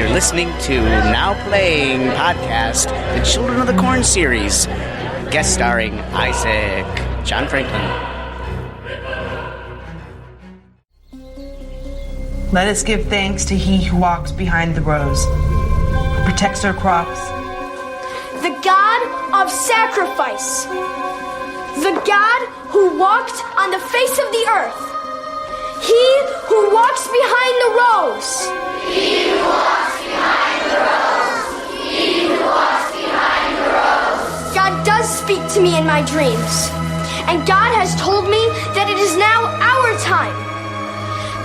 You're listening to Now Playing Podcast, the Children of the Corn series, guest starring Isaac, John Franklin. Let us give thanks to he who walks behind the rows, who protects our crops. The God of sacrifice. The God who walked on the face of the earth. He who walks behind the rows. He who walks behind the rows. He who walks behind the rows. God does speak to me in my dreams. And God has told me that it is now our time.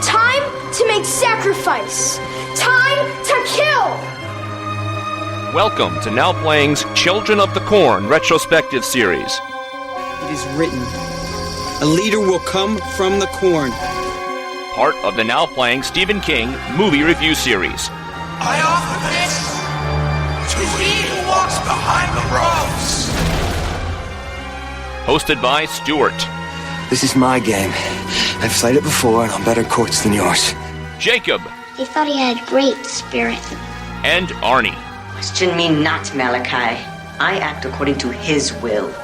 Time to make sacrifice. Time to kill. Welcome to Now Playing's Children of the Corn retrospective series. It is written, a leader will come from the corn. Part of the Now Playing Stephen King movie review series. I offer this to he who walks behind the rows. Hosted by Stuart. This is my game. I've played it before and on better courts than yours. Jakob. He thought he had great spirit. And Arnie. Question me not, Malachi. I act according to his will.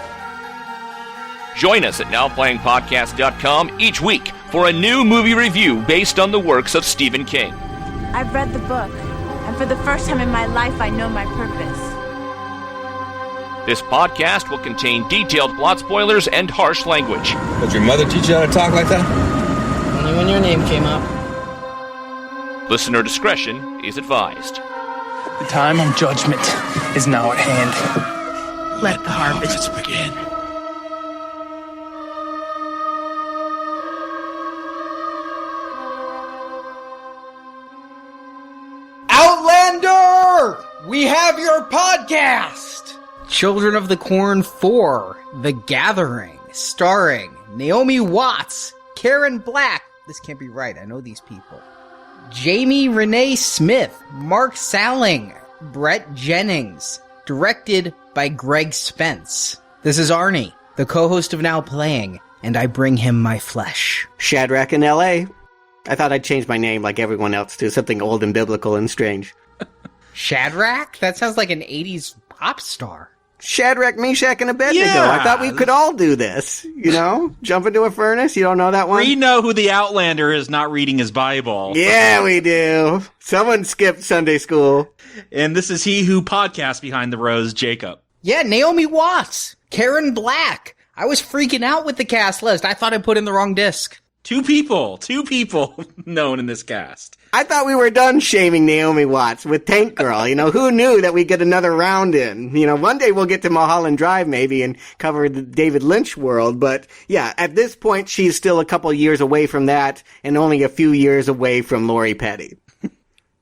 Join us at NowPlayingPodcast.com each week for a new movie review based on the works of Stephen King. I've read the book, and for the first time in my life, I know my purpose. This podcast will contain detailed plot spoilers and harsh language. Did your mother teach you how to talk like that? Only when your name came up. Listener discretion is advised. The time of judgment is now at hand. Let the harvest begin. Outlander! We have your podcast! Children of the Corn 4, The Gathering, starring Naomi Watts, Karen Black, this can't be right, I know these people, Jamie Renee Smith, Mark Salling, Brett Jennings, directed by Greg Spence. This is Arnie, the co-host of Now Playing, and I bring him my flesh. Shadrach in L.A. I thought I'd change my name like everyone else to something old and biblical and strange. Shadrach? That sounds like an 80s pop star. Shadrach, Meshach, and Abednego. Yeah. I thought we could all do this. You know? Jump into a furnace? You don't know that one? We know who the Outlander is not reading his Bible. Yeah, we do. Someone skipped Sunday school. And this is he who podcasts behind the rows, Jakob. Yeah, Naomi Watts, Karen Black. I was freaking out with the cast list. I thought I put in the wrong disc. Two people known in this cast. I thought we were done shaming Naomi Watts with Tank Girl. You know, who knew that we'd get another round in? You know, one day we'll get to Mulholland Drive maybe and cover the David Lynch world. But yeah, at this point, she's still a couple years away from that and only a few years away from Lori Petty.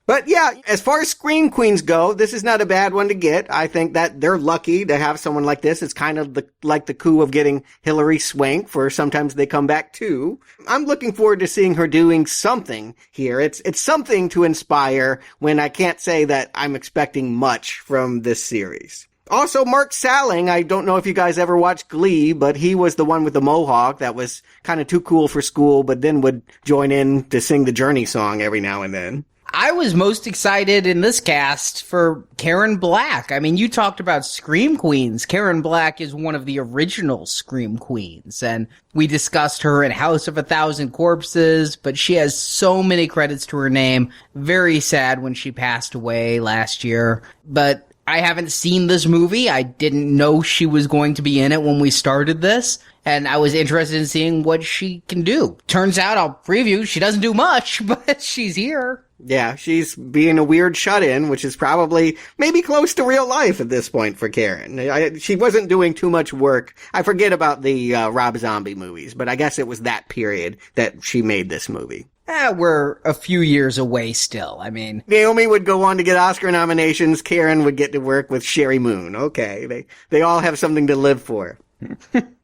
But yeah, as far as Scream Queens go, this is not a bad one to get. I think that they're lucky to have someone like this. It's kind of like the coup of getting Hilary Swank for Sometimes They Come Back Too. I'm looking forward to seeing her doing something here. It's something to inspire when I can't say that I'm expecting much from this series. Also, Mark Salling, I don't know if you guys ever watched Glee, but he was the one with the mohawk that was kind of too cool for school, but then would join in to sing the Journey song every now and then. I was most excited in this cast for Karen Black. I mean, you talked about Scream Queens. Karen Black is one of the original Scream Queens, and we discussed her in House of a Thousand Corpses, but she has so many credits to her name. Very sad when she passed away last year, but I haven't seen this movie. I didn't know she was going to be in it when we started this, and I was interested in seeing what she can do. Turns out, I'll preview, she doesn't do much, but she's here. Yeah, she's being a weird shut-in, which is probably maybe close to real life at this point for Karen. She wasn't doing too much work. I forget about the Rob Zombie movies, but I guess it was that period that she made this movie. We're a few years away still. I mean, Naomi would go on to get Oscar nominations. Karen would get to work with Sherry Moon. Okay, they all have something to live for.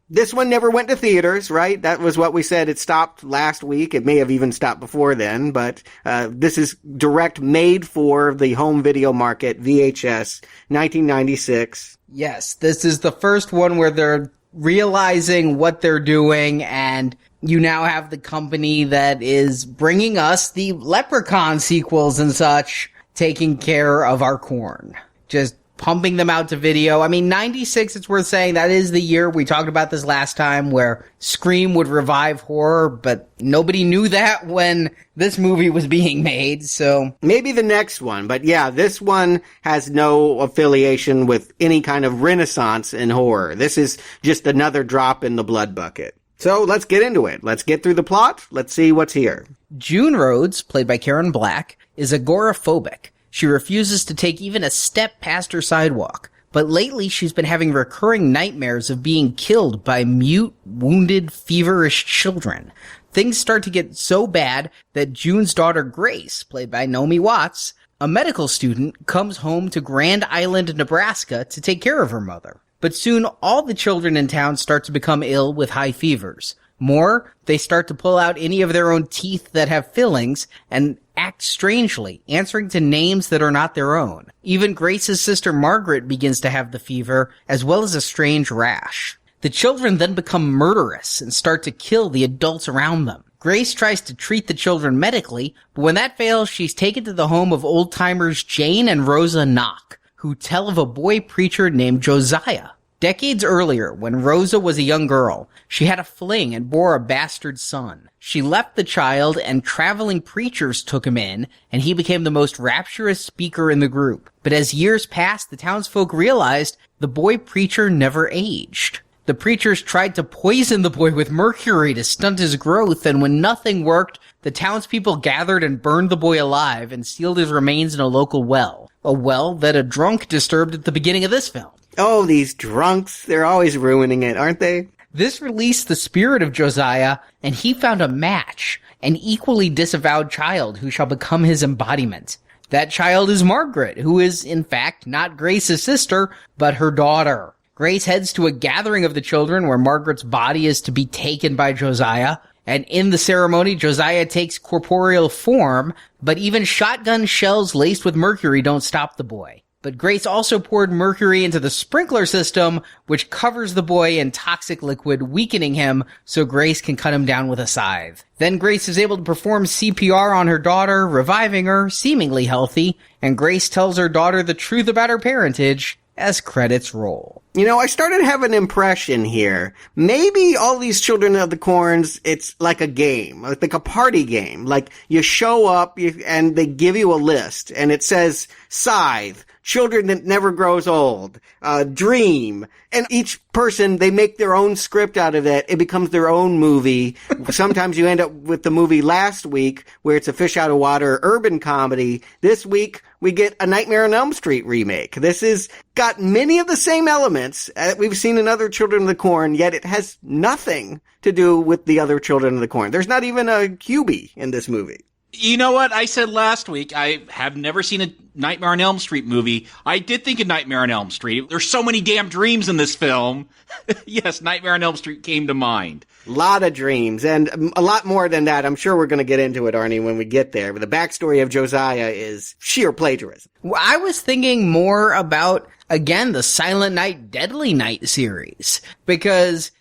This one never went to theaters, right? That was what we said. It stopped last week. It may have even stopped before then, but this is direct made for the home video market, VHS, 1996. Yes, this is the first one where they're realizing what they're doing, and you now have the company that is bringing us the Leprechaun sequels and such. taking care of our corn. Just pumping them out to video. I mean, 96, it's worth saying, that is the year, we talked about this last time, where Scream would revive horror, but nobody knew that when this movie was being made, so... Maybe the next one, but yeah, this one has no affiliation with any kind of renaissance in horror. This is just another drop in the blood bucket. So let's get into it. Let's get through the plot. Let's see what's here. June Rhodes, played by Karen Black, is agoraphobic. She refuses to take even a step past her sidewalk, but lately she's been having recurring nightmares of being killed by mute, wounded, feverish children. Things start to get so bad that June's daughter Grace, played by Naomi Watts, a medical student, comes home to Grand Island, Nebraska to take care of her mother. But soon all the children in town start to become ill with high fevers. More, they start to pull out any of their own teeth that have fillings and act strangely, answering to names that are not their own. Even Grace's sister Margaret begins to have the fever, as well as a strange rash. The children then become murderous and start to kill the adults around them. Grace tries to treat the children medically, but when that fails, she's taken to the home of old-timers Jane and Rosa Knock, who tell of a boy preacher named Josiah. Decades earlier, when Rosa was a young girl, she had a fling and bore a bastard son. She left the child, and traveling preachers took him in, and he became the most rapturous speaker in the group. But as years passed, the townsfolk realized the boy preacher never aged. The preachers tried to poison the boy with mercury to stunt his growth, and when nothing worked, the townspeople gathered and burned the boy alive and sealed his remains in a local well. A well that a drunk disturbed at the beginning of this film. Oh, these drunks, they're always ruining it, aren't they? This released the spirit of Josiah, and he found a match, an equally disavowed child who shall become his embodiment. That child is Margaret, who is, in fact, not Grace's sister, but her daughter. Grace heads to a gathering of the children where Margaret's body is to be taken by Josiah, and in the ceremony, Josiah takes corporeal form, but even shotgun shells laced with mercury don't stop the boy. But Grace also poured mercury into the sprinkler system, which covers the boy in toxic liquid, weakening him so Grace can cut him down with a scythe. Then Grace is able to perform CPR on her daughter, reviving her, seemingly healthy, and Grace tells her daughter the truth about her parentage as credits roll. You know, I started to have an impression here. Maybe all these Children of the Corns, it's like a game, like a party game. Like, you show up and they give you a list, and it says, Scythe, Children that Never Grows Old, Dream, and each person, they make their own script out of it. It becomes their own movie. Sometimes you end up with the movie last week, where it's a fish out of water urban comedy. This week, we get a Nightmare on Elm Street remake. This has got many of the same elements that we've seen in other Children of the Corn, yet it has nothing to do with the other Children of the Corn. There's not even a QB in this movie. You know what? I said last week, I have never seen a Nightmare on Elm Street movie. I did think of Nightmare on Elm Street. There's so many damn dreams in this film. Yes, Nightmare on Elm Street came to mind. A lot of dreams, and a lot more than that. I'm sure we're going to get into it, Arnie, when we get there. But the backstory of Josiah is sheer plagiarism. Well, I was thinking more about, again, the Silent Night, Deadly Night series. Because...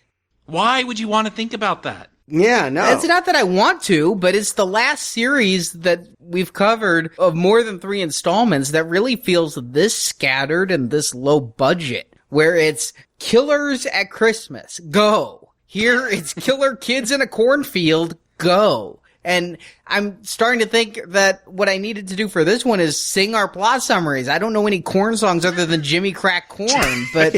why would you want to think about that? Yeah, no. It's not that I want to, but it's the last series that we've covered of more than 3 installments that really feels this scattered and this low budget, where it's killers at Christmas, go. Here it's killer kids in a cornfield, go. And I'm starting to think that what I needed to do for this one is sing our plot summaries. I don't know any corn songs other than Jimmy Crack Corn, but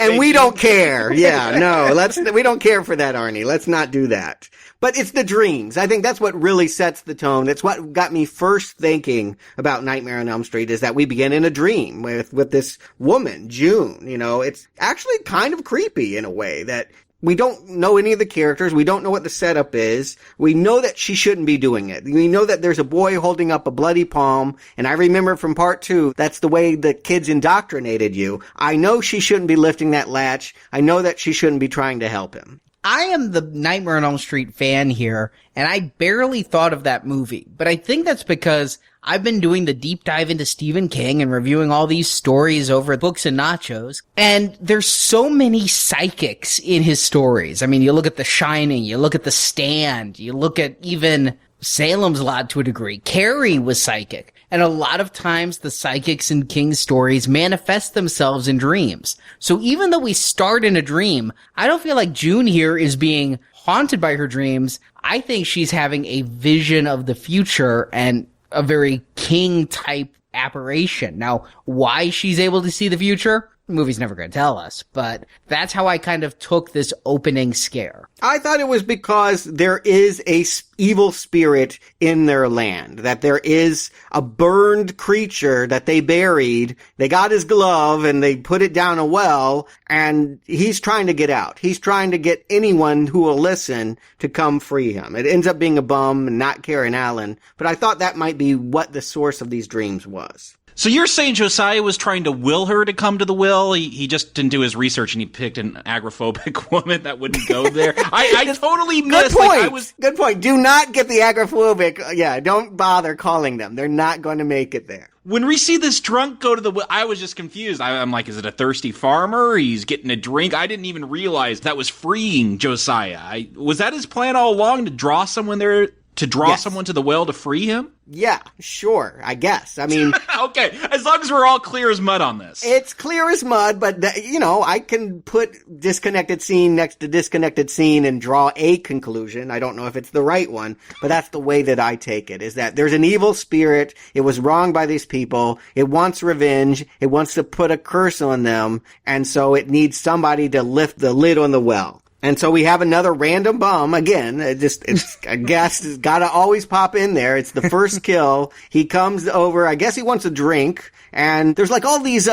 and we don't care. Yeah, no, we don't care for that, Arnie. Let's not do that. But it's the dreams. I think that's what really sets the tone. It's what got me first thinking about Nightmare on Elm Street, is that we begin in a dream with this woman, June. You know, it's actually kind of creepy in a way that we don't know any of the characters. We don't know what the setup is. We know that she shouldn't be doing it. We know that there's a boy holding up a bloody palm. And I remember from part 2, that's the way the kids indoctrinated you. I know she shouldn't be lifting that latch. I know that she shouldn't be trying to help him. I am the Nightmare on Elm Street fan here, and I barely thought of that movie. But I think that's because I've been doing the deep dive into Stephen King and reviewing all these stories over at Books and Nachos. And there's so many psychics in his stories. I mean, you look at The Shining, you look at The Stand, you look at even Salem's Lot to a degree. Carrie was psychic. And a lot of times the psychics in King's stories manifest themselves in dreams. So even though we start in a dream, I don't feel like June here is being haunted by her dreams. I think she's having a vision of the future and a very King type apparition. Now, why she's able to see the future? The movie's never going to tell us, but that's how I kind of took this opening scare. I thought it was because there is a evil spirit in their land, that there is a burned creature that they buried. They got his glove and they put it down a well, and he's trying to get out. He's trying to get anyone who will listen to come free him. It ends up being a bum and not Karen Allen, but I thought that might be what the source of these dreams was. So you're saying Josiah was trying to will her to come to the will? He just didn't do his research and he picked an agoraphobic woman that wouldn't go there? I totally missed. Good point. Good point. Do not get the agoraphobic. Yeah, don't bother calling them. They're not going to make it there. When we see this drunk go to the well, I was just confused. I'm like, is it a thirsty farmer? He's getting a drink. I didn't even realize that was freeing Josiah. Was that his plan all along, to draw someone there? To draw someone to the well to free him? Yeah, sure, I guess. I mean... Okay, as long as we're all clear as mud on this. It's clear as mud, but, I can put disconnected scene next to disconnected scene and draw a conclusion. I don't know if it's the right one, but that's the way that I take it, is that there's an evil spirit. It was wronged by these people. It wants revenge. It wants to put a curse on them, and so it needs somebody to lift the lid on the well. And so we have another random bum. Again, it's a guest has got to always pop in there. It's the first kill. He comes over. I guess he wants a drink. And there's like all these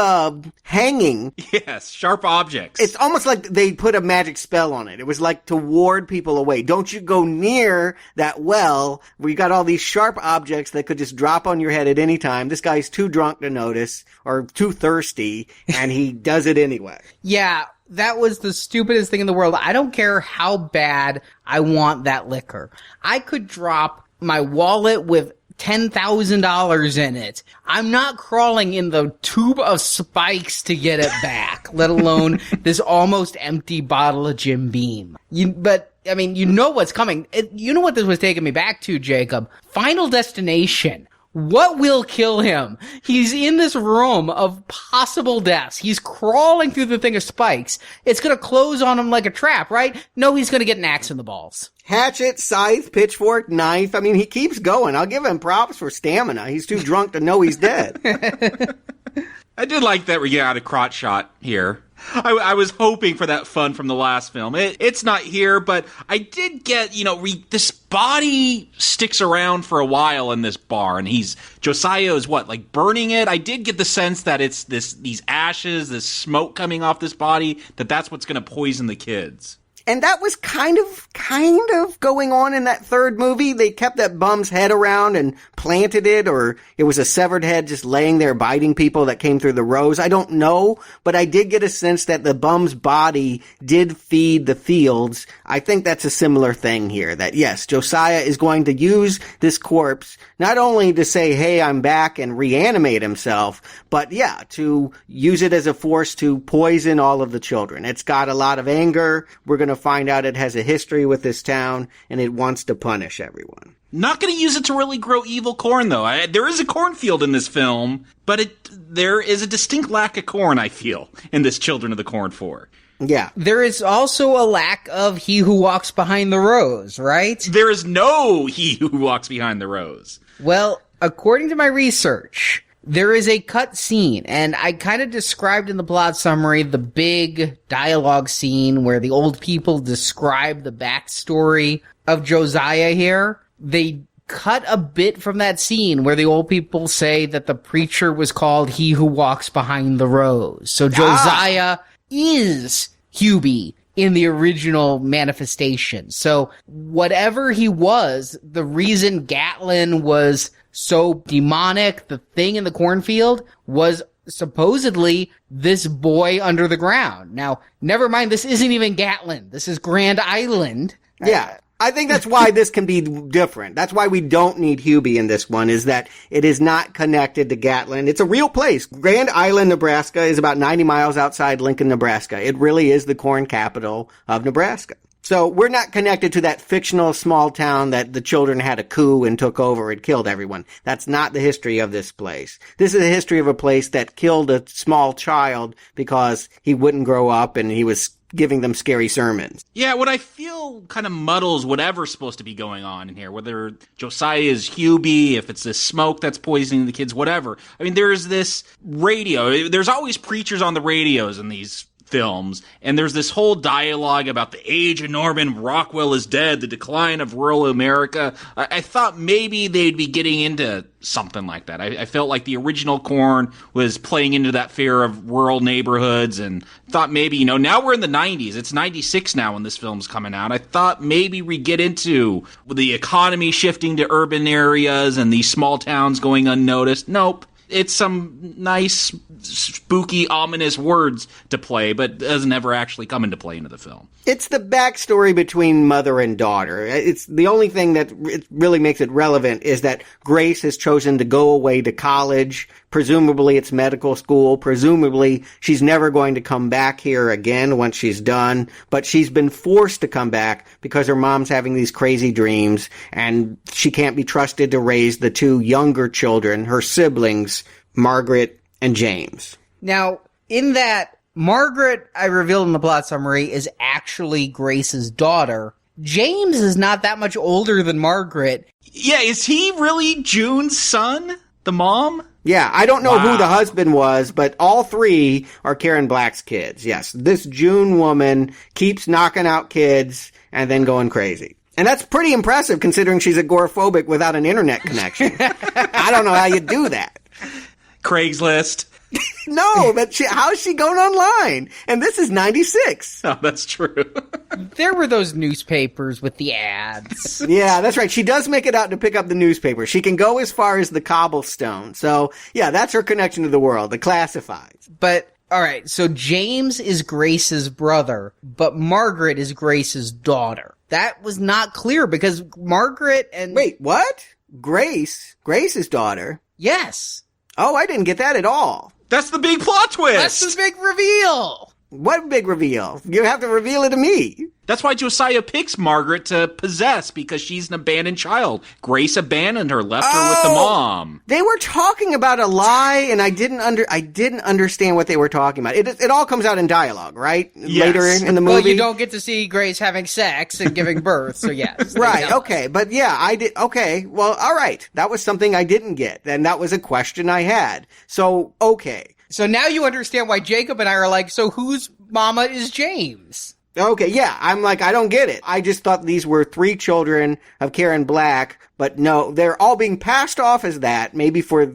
hanging. Yes, sharp objects. It's almost like they put a magic spell on it. It was like to ward people away. Don't you go near that well where you got all these sharp objects that could just drop on your head at any time. This guy's too drunk to notice or too thirsty, and he does it anyway. Yeah. That was the stupidest thing in the world. I don't care how bad I want that liquor. I could drop my wallet with $10,000 in it. I'm not crawling in the tube of spikes to get it back, let alone this almost empty bottle of Jim Beam. But you know what's coming. You know what this was taking me back to, Jacob? Final Destination. What will kill him? He's in this room of possible deaths. He's crawling through the thing of spikes. It's gonna close on him like a trap, right? No, he's gonna get an axe in the balls. Hatchet, scythe, pitchfork, knife. I mean, he keeps going. I'll give him props for stamina. He's too drunk to know he's dead. I did like that we got a crotch shot here. I was hoping for that fun from the last film. It's not here, but I did get, this body sticks around for a while in this bar, and Josiah is burning it? I did get the sense that it's these ashes, this smoke coming off this body, that's what's going to poison the kids. And that was kind of going on in that third movie. They kept that bum's head around and planted it, or it was a severed head just laying there biting people that came through the rows. I don't know, but I did get a sense that the bum's body did feed the fields. I think that's a similar thing here, that yes, Josiah is going to use this corpse not only to say, hey, I'm back and reanimate himself, but to use it as a force to poison all of the children. It's got a lot of anger. We're going to find out it has a history with this town, and it wants to punish everyone. Not going to use it to really grow evil corn, though. There is a cornfield in this film, but there is a distinct lack of corn, I feel, in this Children of the Corn 4. Yeah. There is also a lack of He Who Walks Behind the Rose, right? There is no He Who Walks Behind the Rose. Well, according to my research, there is a cut scene, and I kind of described in the plot summary the big dialogue scene where the old people describe the backstory of Josiah here. They cut a bit from that scene where the old people say that the preacher was called He Who Walks Behind the Rose. So Josiah is Hubie in the original manifestation. So whatever he was, the reason Gatlin was so demonic, the thing in the cornfield, was supposedly this boy under the ground. Now, never mind, this isn't even Gatlin. This is Grand Island. Yeah. I think that's why this can be different. That's why we don't need Hubie in this one, is that it is not connected to Gatlin. It's a real place. Grand Island, Nebraska is about 90 miles outside Lincoln, Nebraska. It really is the corn capital of Nebraska. So we're not connected to that fictional small town that the children had a coup and took over and killed everyone. That's not the history of this place. This is the history of a place that killed a small child because he wouldn't grow up and he was giving them scary sermons. Yeah, what I feel kind of muddles whatever's supposed to be going on in here, whether Josiah is Hubie, if it's this smoke that's poisoning the kids, whatever. I mean, there's this radio. There's always preachers on the radios in these films, and there's this whole dialogue about the age of Norman Rockwell is dead, the decline of rural America. I thought maybe they'd be getting into something like that. I felt like the original Korn was playing into that fear of rural neighborhoods, and thought maybe, now we're in the 90s. It's 96 now when this film's coming out. I thought maybe we get into the economy shifting to urban areas and these small towns going unnoticed. Nope. It's some nice, spooky, ominous words to play, but doesn't ever actually come into play into the film. It's the backstory between mother and daughter. It's the only thing that it really makes it relevant is that Grace has chosen to go away to college. Presumably it's medical school. Presumably she's never going to come back here again once she's done. But she's been forced to come back because her mom's having these crazy dreams and she can't be trusted to raise the two younger children, her siblings, Margaret and James. Now, in that, Margaret, I revealed in the plot summary, is actually Grace's daughter. James is not that much older than Margaret. Yeah, is he really June's son? The mom? Yeah, I don't know who the husband was, but all three are Karen Black's kids. Yes, this June woman keeps knocking out kids and then going crazy. And that's pretty impressive considering she's agoraphobic without an internet connection. I don't know how you do that. Craigslist. No, but how's she going online? And this is 96. Oh, that's true. There were those newspapers with the ads. Yeah, that's right. She does make it out to pick up the newspaper. She can go as far as the cobblestone. So, yeah, that's her connection to the world, the classifieds. But, all right, so James is Grace's brother, but Margaret is Grace's daughter. That was not clear because Margaret and... Wait, what? Grace's daughter? Yes. Oh, I didn't get that at all. That's the big plot twist. That's the big reveal. What big reveal? You have to reveal it to me. That's why Josiah picks Margaret to possess, because she's an abandoned child. Grace abandoned her, left her with the mom. They were talking about a lie, and I didn't understand what they were talking about. It all comes out in dialogue, right? Yes. Later in the movie. Well, you don't get to see Grace having sex and giving birth, so yes. Right, okay. But yeah, I did. Okay, well, all right. That was something I didn't get, and that was a question I had. So, okay. So now you understand why Jacob and I are like, so whose mama is James? Okay, yeah, I'm like, I don't get it. I just thought these were three children of Karen Black, but no, they're all being passed off as that, maybe for,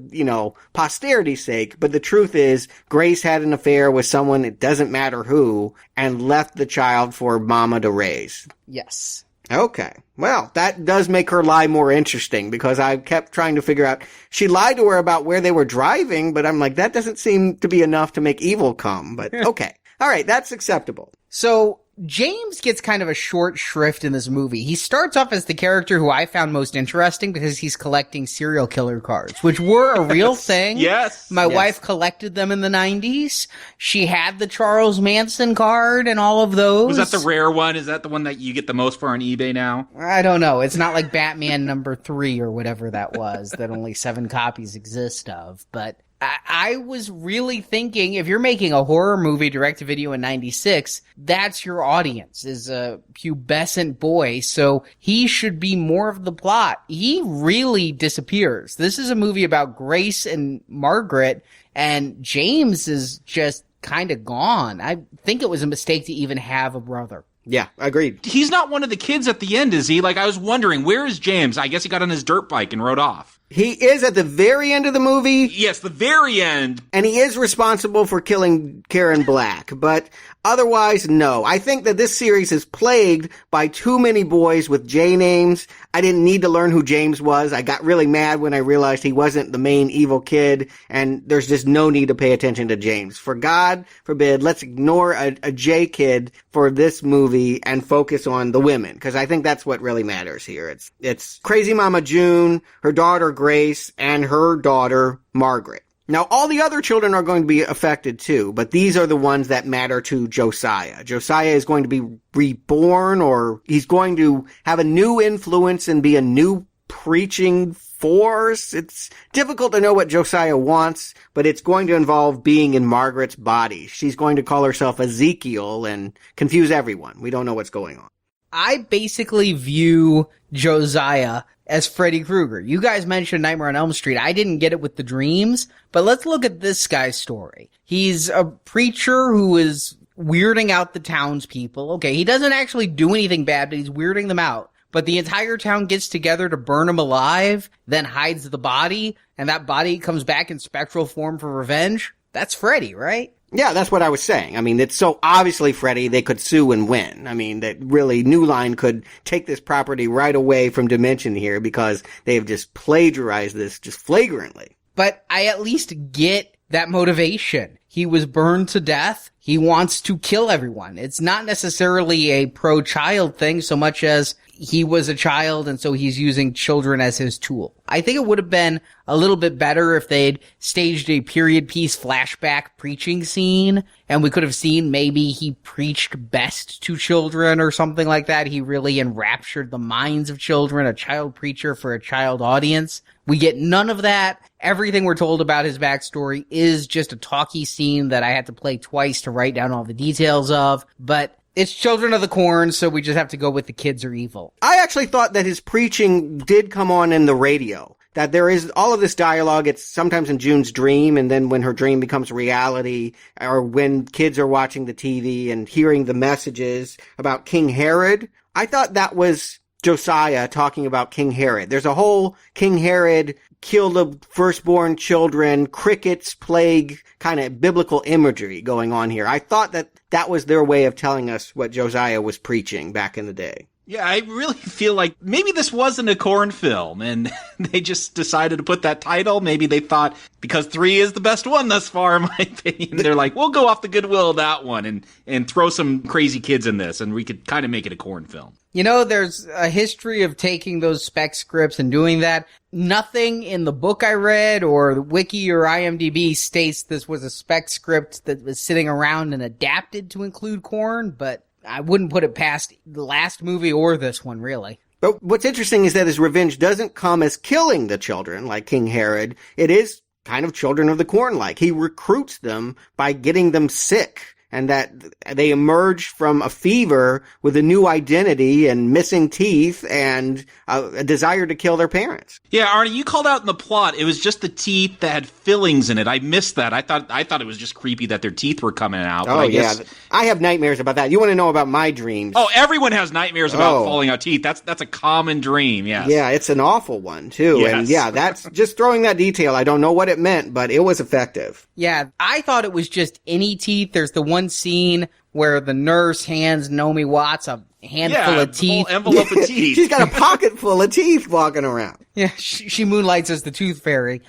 posterity's sake, but the truth is, Grace had an affair with someone, it doesn't matter who, and left the child for mama to raise. Yes. Okay. Well, that does make her lie more interesting because I kept trying to figure out, she lied to her about where they were driving, but I'm like, that doesn't seem to be enough to make evil come, but okay. All right, that's acceptable. So, James gets kind of a short shrift in this movie. He starts off as the character who I found most interesting because he's collecting serial killer cards, which were a real thing. Yes. My wife collected them in the 90s. She had the Charles Manson card and all of those. Was that the rare one? Is that the one that you get the most for on eBay now? I don't know. It's not like Batman number 3 or whatever that was that only 7 copies exist of, but I was really thinking, if you're making a horror movie direct-to-video in 96, that's your audience, is a pubescent boy, so he should be more of the plot. He really disappears. This is a movie about Grace and Margaret, and James is just kind of gone. I think it was a mistake to even have a brother. Yeah, agreed. He's not one of the kids at the end, is he? Like, I was wondering, where is James? I guess he got on his dirt bike and rode off. He is at the very end of the movie. Yes, the very end. And he is responsible for killing Karen Black. But otherwise, no. I think that this series is plagued by too many boys with J names. I didn't need to learn who James was. I got really mad when I realized he wasn't the main evil kid. And there's just no need to pay attention to James. For God forbid, let's ignore a J kid for this movie and focus on the women. Because I think that's what really matters here. It's Crazy Mama June, her daughter Grace, and her daughter Margaret. Now, all the other children are going to be affected too, but these are the ones that matter to Josiah. Josiah is going to be reborn, or he's going to have a new influence and be a new preaching force. It's difficult to know what Josiah wants, but it's going to involve being in Margaret's body. She's going to call herself Ezekiel and confuse everyone. We don't know what's going on. I basically view Josiah as Freddy Krueger. You guys mentioned Nightmare on Elm Street. I didn't get it with the dreams, but let's look at this guy's story. He's a preacher who is weirding out the townspeople. Okay, he doesn't actually do anything bad, but he's weirding them out. But the entire town gets together to burn him alive, then hides the body, and that body comes back in spectral form for revenge. That's Freddy, right? Yeah, that's what I was saying. I mean, it's so obviously Freddy, they could sue and win. I mean, that really New Line could take this property right away from Dimension here because they have just plagiarized this just flagrantly. But I at least get that motivation. He was burned to death. He wants to kill everyone. It's not necessarily a pro-child thing so much as he was a child and so he's using children as his tool. I think it would have been a little bit better if they'd staged a period piece flashback preaching scene and we could have seen maybe he preached best to children or something like that. He really enraptured the minds of children, a child preacher for a child audience. We get none of that. Everything we're told about his backstory is just a talky scene that I had to play twice to write down all the details of, but it's Children of the Corn, so we just have to go with the kids are evil. I actually thought that his preaching did come on in the radio. That there is all of this dialogue. It's sometimes in June's dream, and then when her dream becomes reality, or when kids are watching the TV and hearing the messages about King Herod. I thought that was Josiah talking about King Herod. There's a whole King Herod kill the firstborn children, crickets, plague, kind of biblical imagery going on here. I thought that that was their way of telling us what Josiah was preaching back in the day. Yeah, I really feel like maybe this wasn't a Corn film, and they just decided to put that title. Maybe they thought, because 3 is the best one thus far, in my opinion, they're like, we'll go off the goodwill of that one and throw some crazy kids in this, and we could kind of make it a Corn film. You know, there's a history of taking those spec scripts and doing that. Nothing in the book I read or the wiki or IMDb states this was a spec script that was sitting around and adapted to include Corn, but I wouldn't put it past the last movie or this one, really. But what's interesting is that his revenge doesn't come as killing the children like King Herod. It is kind of Children of the Corn-like. He recruits them by getting them sick, and that they emerge from a fever with a new identity and missing teeth and a desire to kill their parents. Yeah, Arnie, you called out in the plot, it was just the teeth that had fillings in it. I missed that. I thought it was just creepy that their teeth were coming out. Oh, yeah. I have nightmares about that. You want to know about my dreams? Oh, everyone has nightmares about falling out teeth. That's a common dream, yes. Yeah, it's an awful one, too. Yes. And yeah, that's just throwing that detail. I don't know what it meant, but it was effective. Yeah, I thought it was just any teeth. There's the one scene where the nurse hands Naomi Watts a handful of teeth. Whole envelope of teeth. She's got a pocket full of teeth walking around. Yeah, she moonlights as the tooth fairy.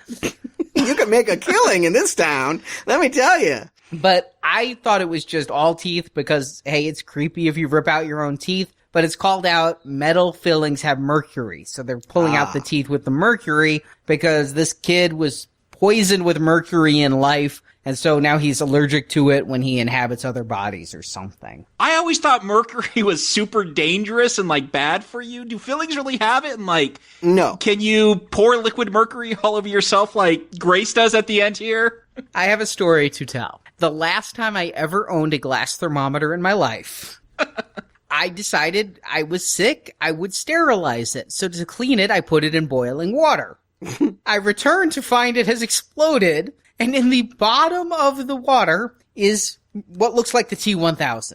You could make a killing in this town, let me tell you. But I thought it was just all teeth because, hey, it's creepy if you rip out your own teeth. But it's called out metal fillings have mercury. So they're pulling out the teeth with the mercury because this kid was poisoned with mercury in life. And so now he's allergic to it when he inhabits other bodies or something. I always thought mercury was super dangerous and, like, bad for you. Do fillings really have it? And, like, no. Can you pour liquid mercury all over yourself like Grace does at the end here? I have a story to tell. The last time I ever owned a glass thermometer in my life, I decided I was sick. I would sterilize it. So to clean it, I put it in boiling water. I returned to find it has exploded. And in the bottom of the water is what looks like the T-1000.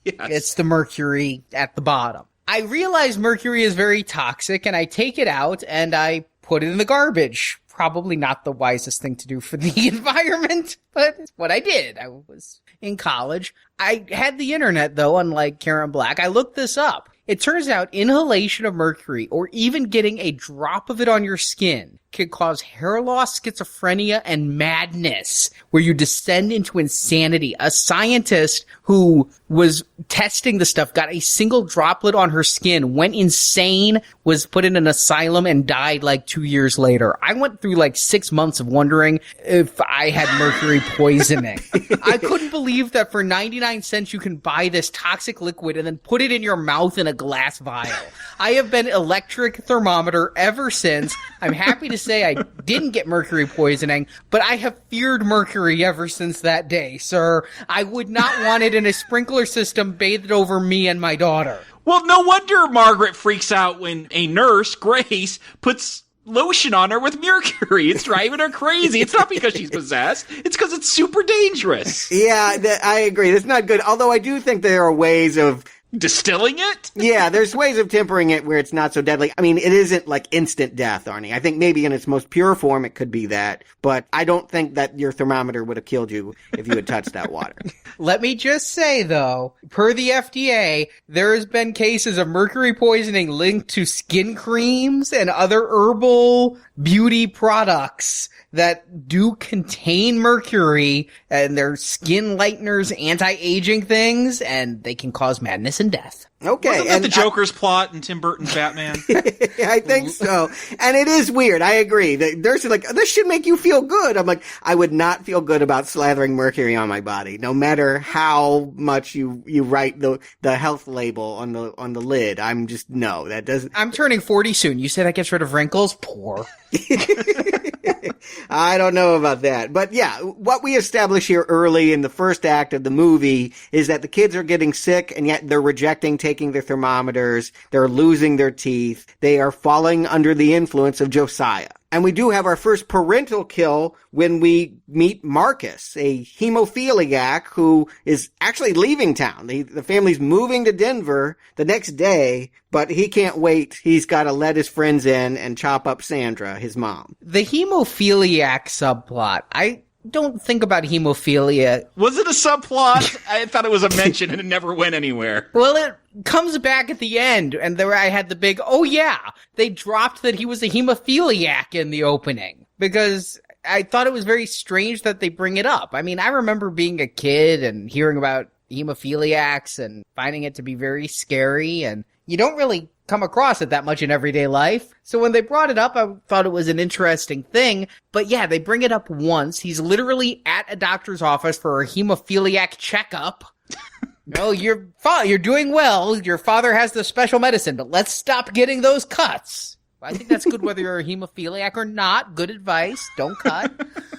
Yes. It's the mercury at the bottom. I realize mercury is very toxic, and I take it out, and I put it in the garbage. Probably not the wisest thing to do for the environment, but it's what I did. I was in college. I had the internet, though, unlike Karen Black. I looked this up. It turns out inhalation of mercury, or even getting a drop of it on your skin, can cause hair loss, schizophrenia, and madness, where you descend into insanity. A scientist who was testing the stuff got a single droplet on her skin, went insane, was put in an asylum, and died like 2 years later. I went through like 6 months of wondering if I had mercury poisoning. I couldn't believe that for 99 cents you can buy this toxic liquid and then put it in your mouth in a glass vial. I have been electric thermometer ever since. I'm happy to say I didn't get mercury poisoning, but I have feared mercury ever since that day, sir. I would not want it in a sprinkler system bathed over me and my daughter. Well, no wonder Margaret freaks out when a nurse, Grace, puts lotion on her with mercury. It's driving her crazy. It's not because she's possessed. It's because it's super dangerous. Yeah, I agree. It's not good. Although I do think there are ways of distilling it? Yeah, there's ways of tempering it where it's not so deadly. I mean, it isn't like instant death, Arnie. I think maybe in its most pure form it could be that, but I don't think that your thermometer would have killed you if you had touched that water. Let me just say, though, per the FDA, there has been cases of mercury poisoning linked to skin creams and other herbal beauty products that do contain mercury, and they're skin lighteners, anti-aging things, and they can cause madness and death. Okay. Wasn't that the Joker's plot in Tim Burton's Batman? I think so. And it is weird. I agree. The nurse is like, this should make you feel good. I'm like, I would not feel good about slathering mercury on my body, no matter how much you write the health label on the lid. I'm just, no, that doesn't. I'm turning 40 soon. You say that gets rid of wrinkles? Poor. I don't know about that. But yeah, what we establish here early in the first act of the movie is that the kids are getting sick, and yet they're rejecting taking their thermometers. They're losing their teeth. They are falling under the influence of Josiah. And we do have our first parental kill when we meet Marcus, a hemophiliac who is actually leaving town. The family's moving to Denver the next day, but he can't wait. He's got to let his friends in and chop up Sandra, his mom. The hemophiliac subplot, I don't think about hemophilia. Was it a subplot? I thought it was a mention and it never went anywhere. Well, it comes back at the end, and there I had the big, oh yeah, they dropped that he was a hemophiliac in the opening, because I thought it was very strange that they bring it up. I mean, I remember being a kid and hearing about hemophiliacs and finding it to be very scary, and you don't really come across it that much in everyday life. So when they brought it up, I thought it was an interesting thing. But yeah, they bring it up once. He's literally at a doctor's office for a hemophiliac checkup. No, you're doing well. Your father has the special medicine, but let's stop getting those cuts. I think that's good whether you're a hemophiliac or not. Good advice. Don't cut.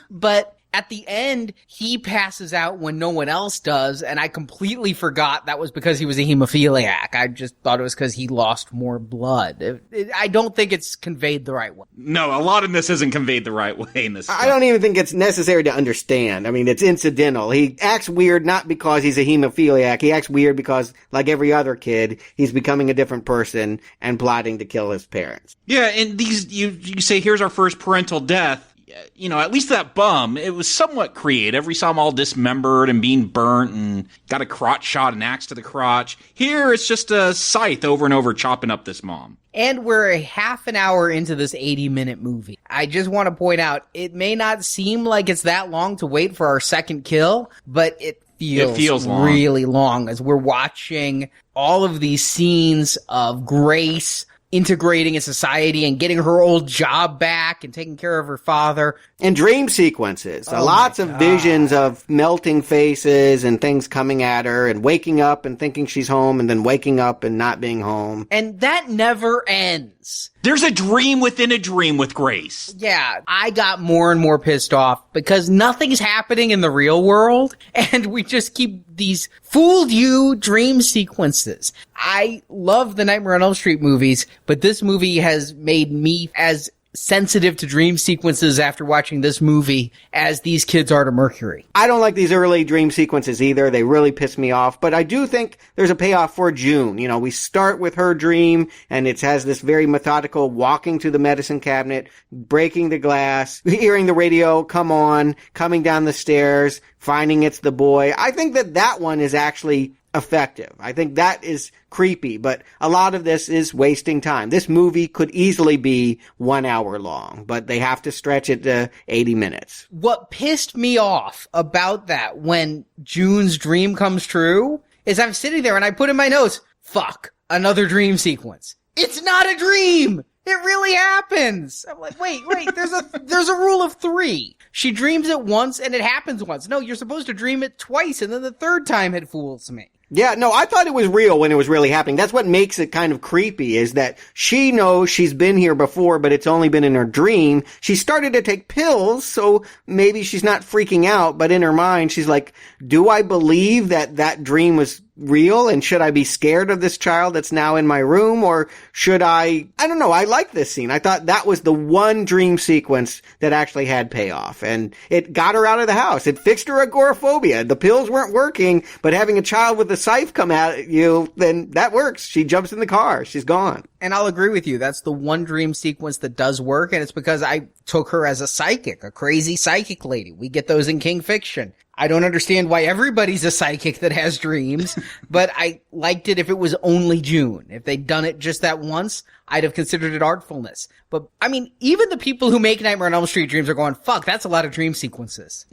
But at the end, he passes out when no one else does, and I completely forgot that was because he was a hemophiliac. I just thought it was because he lost more blood. I don't think it's conveyed the right way. No, a lot of this isn't conveyed the right way in this. I don't even think it's necessary to understand. I mean, it's incidental. He acts weird not because he's a hemophiliac. He acts weird because, like every other kid, he's becoming a different person and plotting to kill his parents. Yeah, and these, you say, here's our first parental death. You know, at least that bum, it was somewhat creative. We saw him all dismembered and being burnt and got a crotch shot, an axe to the crotch. Here, it's just a scythe over and over chopping up this mom. And we're a half an hour into this 80-minute movie. I just want to point out, it may not seem like it's that long to wait for our second kill, but it feels really long as we're watching all of these scenes of Grace integrating in society and getting her old job back and taking care of her father. And dream sequences. Lots of visions of melting faces and things coming at her and waking up and thinking she's home and then waking up and not being home. And that never ends. There's a dream within a dream with Grace. Yeah, I got more and more pissed off because nothing's happening in the real world, and we just keep these fooled you dream sequences. I love the Nightmare on Elm Street movies, but this movie has made me as sensitive to dream sequences after watching this movie as these kids are to Mercury. I don't like these early dream sequences either. They really piss me off, but I do think there's a payoff for June. You know, we start with her dream and it has this very methodical walking to the medicine cabinet, breaking the glass, hearing the radio come on, coming down the stairs, finding it's the boy. I think that one is actually effective. I think that is creepy, but a lot of this is wasting time. This movie could easily be 1 hour long, but they have to stretch it to 80 minutes. What pissed me off about that when June's dream comes true is I'm sitting there and I put in my notes, fuck, another dream sequence. It's not a dream! It really happens! I'm like, wait, there's a rule of 3. She dreams it once and it happens once. No, you're supposed to dream it twice and then the third time it fools me. Yeah, no, I thought it was real when it was really happening. That's what makes it kind of creepy, is that she knows she's been here before, but it's only been in her dream. She started to take pills, so maybe she's not freaking out, but in her mind, she's like, do I believe that dream was real, and should I be scared of this child that's now in my room, or should I don't know, I like this scene. I thought that was the one dream sequence that actually had payoff, and it got her out of the house. It fixed her agoraphobia. The pills weren't working, but having a child with a scythe come at you, then that works. She jumps in the car. She's gone. And I'll agree with you. That's the one dream sequence that does work, and it's because I took her as a psychic, a crazy psychic lady. We get those in King Fiction. I don't understand why everybody's a psychic that has dreams, but I liked it if it was only June. If they'd done it just that once, I'd have considered it artfulness. But, I mean, even the people who make Nightmare on Elm Street dreams are going, fuck, that's a lot of dream sequences.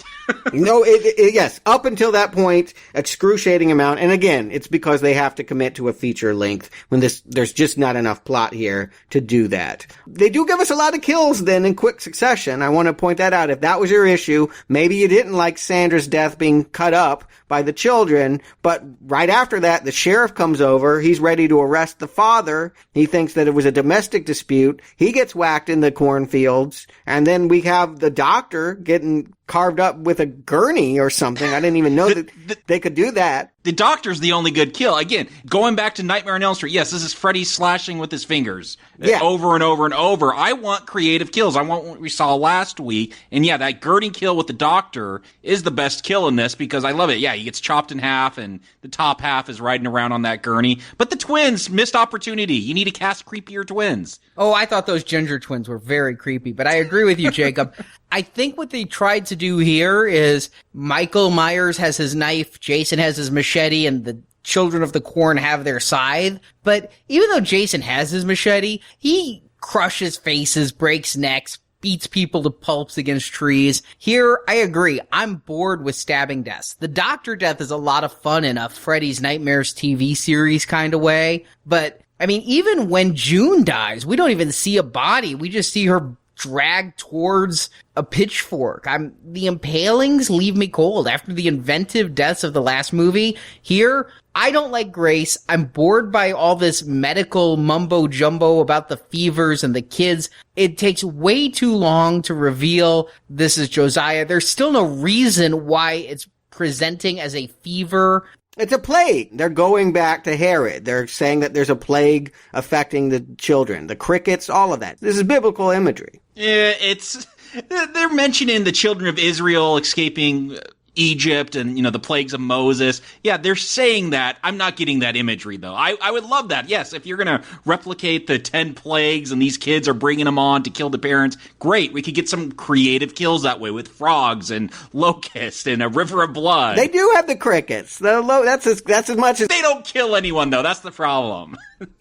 No, yes, up until that point, excruciating amount. And again, it's because they have to commit to a feature length when there's just not enough plot here to do that. They do give us a lot of kills then in quick succession. I want to point that out. If that was your issue, maybe you didn't like Sandra's death being cut up by the children, but right after that, the sheriff comes over. He's ready to arrest the father. He thinks that it was a domestic dispute. He gets whacked in the cornfields, and then we have the doctor getting carved up with a gurney or something. I didn't even know that they could do that. The doctor's the only good kill. Again, going back to Nightmare on Elm Street, yes, this is Freddy slashing with his fingers over and over and over. I want creative kills. I want what we saw last week. And yeah, that gurney kill with the doctor is the best kill in this because I love it. Yeah, he gets chopped in half and the top half is riding around on that gurney. But the twins, missed opportunity. You need to cast creepier twins. Oh, I thought those ginger twins were very creepy, but I agree with you, Jacob. I think what they tried to do here is Michael Myers has his knife, Jason has his machete, and the children of the corn have their scythe. But even though Jason has his machete, he crushes faces, breaks necks, beats people to pulps against trees. Here, I agree. I'm bored with stabbing deaths. The doctor death is a lot of fun in a Freddy's Nightmares TV series kind of way. But, I mean, even when June dies, we don't even see a body. We just see her dragged towards a pitchfork. The impalings leave me cold. After the inventive deaths of the last movie, here, I don't like Grace. I'm bored by all this medical mumbo jumbo about the fevers and the kids. It takes way too long to reveal this is Josiah. There's still no reason why it's presenting as a fever. It's a plague. They're going back to Herod. They're saying that there's a plague affecting the children, the crickets, all of that. This is biblical imagery. Yeah, they're mentioning the children of Israel escaping Egypt and, the plagues of Moses. Yeah, they're saying that. I'm not getting that imagery, though. I would love that. Yes, if you're going to replicate the 10 plagues and these kids are bringing them on to kill the parents, great. We could get some creative kills that way with frogs and locusts and a river of blood. They do have the crickets. That's as much as... They don't kill anyone, though. That's the problem.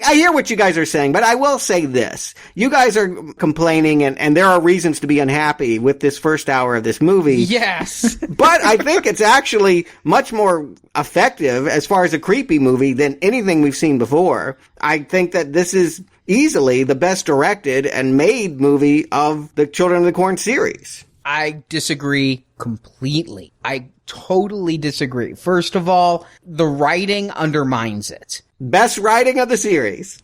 I hear what you guys are saying, but I will say this. You guys are complaining, and there are reasons to be unhappy with this first hour of this movie. Yes. But I think it's actually much more effective as far as a creepy movie than anything we've seen before. I think that this is easily the best directed and made movie of the Children of the Corn series. I disagree completely. I totally disagree. First of all, the writing undermines it. Best writing of the series.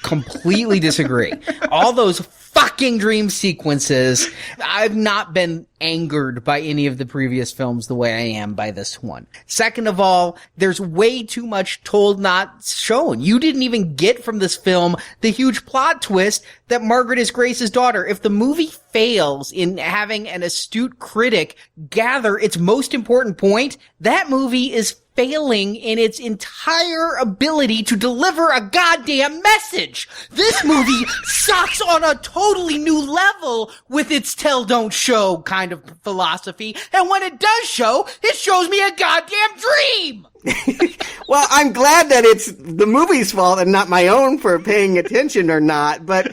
Completely disagree. All those fucking dream sequences, I've not been angered by any of the previous films the way I am by this one. Second of all, there's way too much told not shown. You didn't even get from this film the huge plot twist that Margaret is Grace's daughter. If the movie fails in having an astute critic gather its most important point, that movie is failing in its entire ability to deliver a goddamn message. This movie sucks on a totally new level with its tell don't show kind of philosophy, and when it does show, it shows me a goddamn dream! Well, I'm glad that it's the movie's fault and not my own for paying attention or not, but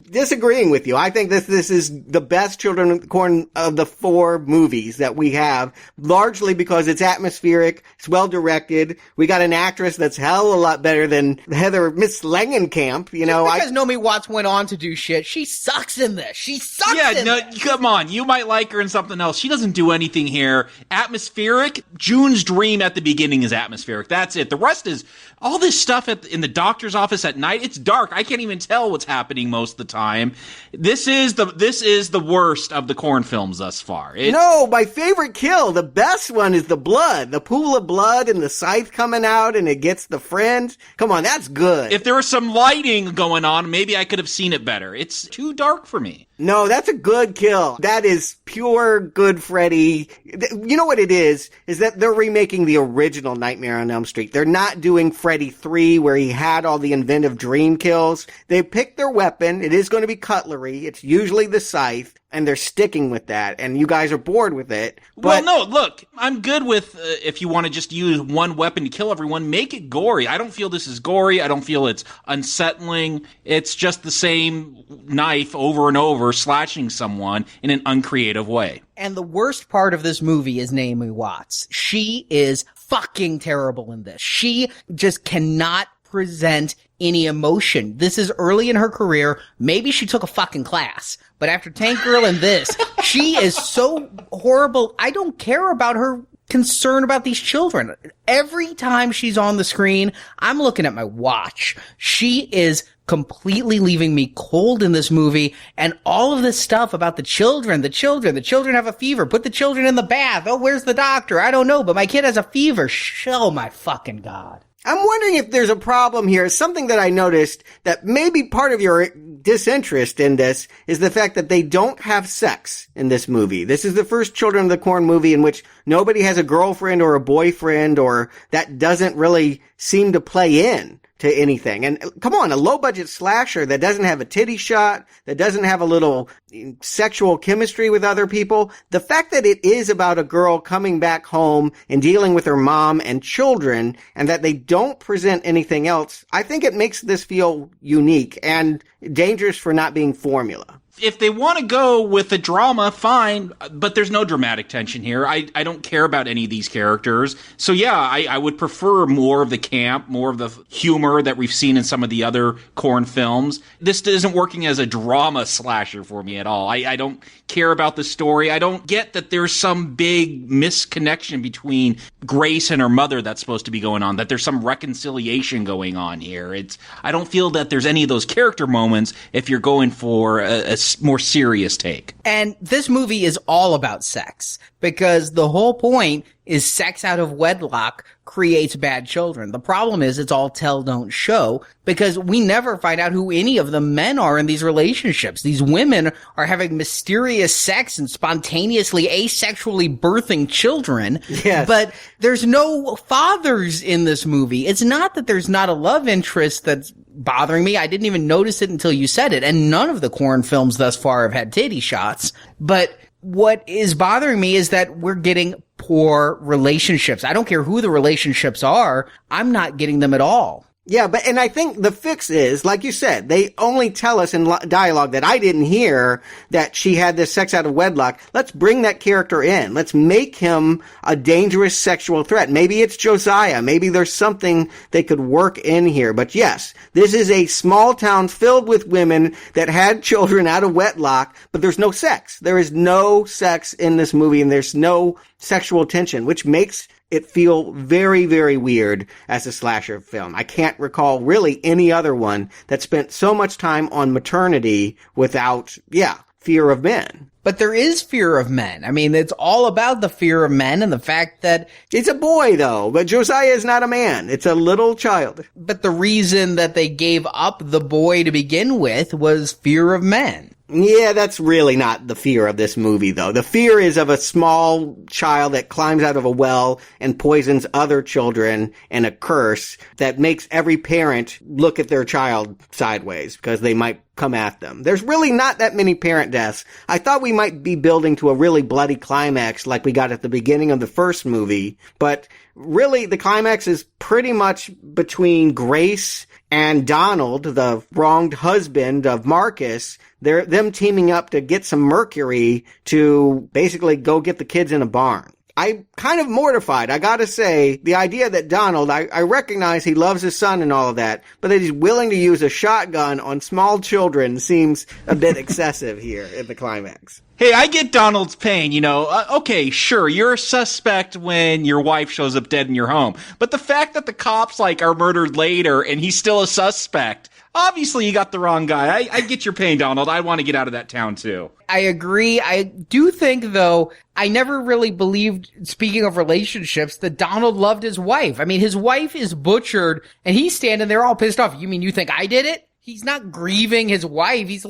disagreeing with you. I think this is the best Children of the Corn of the 4 movies that we have, largely because it's atmospheric, it's well directed. We got an actress that's hell of a lot better than Miss Langenkamp, you know. Because Naomi Watts went on to do shit, she sucks in this. She sucks in this. Come on. You might like her in something else. She doesn't do anything here. Atmospheric, June's dream at the beginning is atmospheric. That's it. The rest is all this stuff in the doctor's office at night. It's dark. I can't even tell what's happening most of the time. This is the worst of the Corn films thus far. No, my favorite kill, the best one is the blood, the pool of blood and the scythe coming out and it gets the friend. Come on, that's good. If there was some lighting going on, maybe I could have seen it better. It's too dark for me. No, that's a good kill. That is pure good Freddy. You know what it is that they're remaking the original Nightmare on Elm Street. They're not doing Freddy 3 where he had all the inventive dream kills. They picked their weapon. It is going to be cutlery. It's usually the scythe. And they're sticking with that, and you guys are bored with it. But well, no, look, I'm good with if you want to just use one weapon to kill everyone, make it gory. I don't feel this is gory. I don't feel it's unsettling. It's just the same knife over and over, slashing someone in an uncreative way. And the worst part of this movie is Naomi Watts. She is fucking terrible in this. She just cannot present any emotion. This is early in her career. Maybe she took a fucking class. But after Tank Girl and this, she is so horrible. I don't care about her concern about these children. Every time she's on the screen, I'm looking at my watch. She is completely leaving me cold in this movie, and all of this stuff about the children have a fever. Put the children in the bath. Oh, where's the doctor? I don't know, but my kid has a fever. Oh my fucking God. I'm wondering if there's a problem here. Something that I noticed that maybe part of your disinterest in this is the fact that they don't have sex in this movie. This is the first Children of the Corn movie in which nobody has a girlfriend or a boyfriend, or that doesn't really seem to play in to anything. And come on, a low-budget slasher that doesn't have a titty shot, that doesn't have a little sexual chemistry with other people. The fact that it is about a girl coming back home and dealing with her mom and children, and that they don't present anything else, I think it makes this feel unique and dangerous for not being formula. If they want to go with the drama, fine, but there's no dramatic tension here. I don't care about any of these characters. So yeah, I would prefer more of the camp, more of the humor that we've seen in some of the other Corn films. This isn't working as a drama slasher for me at all. I don't care about the story. I don't get that there's some big misconnection between Grace and her mother that's supposed to be going on, that there's some reconciliation going on here. I don't feel that there's any of those character moments if you're going for a more serious take. And this movie is all about sex, because the whole point is sex out of wedlock creates bad children. The problem is it's all tell, don't show, because we never find out who any of the men are in these relationships. These women are having mysterious sex and spontaneously asexually birthing children. Yes. But there's no fathers in this movie. It's not that there's not a love interest that's bothering me. I didn't even notice it until you said it. And none of the Corn films thus far have had titty shots. But what is bothering me is that we're getting poor relationships. I don't care who the relationships are. I'm not getting them at all. Yeah, and I think the fix is, like you said, they only tell us in dialogue that I didn't hear that she had this sex out of wedlock. Let's bring that character in. Let's make him a dangerous sexual threat. Maybe it's Josiah. Maybe there's something they could work in here. But yes, this is a small town filled with women that had children out of wedlock, but there's no sex. There is no sex in this movie, and there's no sexual tension, which makes it feel very, very weird as a slasher film. I can't recall really any other one that spent so much time on maternity without, fear of men. But there is fear of men. I mean, it's all about the fear of men and the fact that it's a boy, though, but Josiah is not a man. It's a little child. But the reason that they gave up the boy to begin with was fear of men. Yeah, that's really not the fear of this movie, though. The fear is of a small child that climbs out of a well and poisons other children, and a curse that makes every parent look at their child sideways because they might come at them. There's really not that many parent deaths. I thought we might be building to a really bloody climax like we got at the beginning of the first movie, but really the climax is pretty much between Grace and Donald, the wronged husband of Marcus. They're them teaming up to get some mercury to basically go get the kids in a barn. I'm kind of mortified, I gotta say. The idea that Donald, I recognize he loves his son and all of that, but that he's willing to use a shotgun on small children seems a bit excessive here at the climax. Hey, I get Donald's pain, you know. Okay, sure, you're a suspect when your wife shows up dead in your home. But the fact that the cops, are murdered later and he's still a suspect, obviously you got the wrong guy. I get your pain, Donald. I want to get out of that town, too. I agree. I do think, though, I never really believed, speaking of relationships, that Donald loved his wife. I mean, his wife is butchered, and he's standing there all pissed off. You mean you think I did it? He's not grieving his wife. He's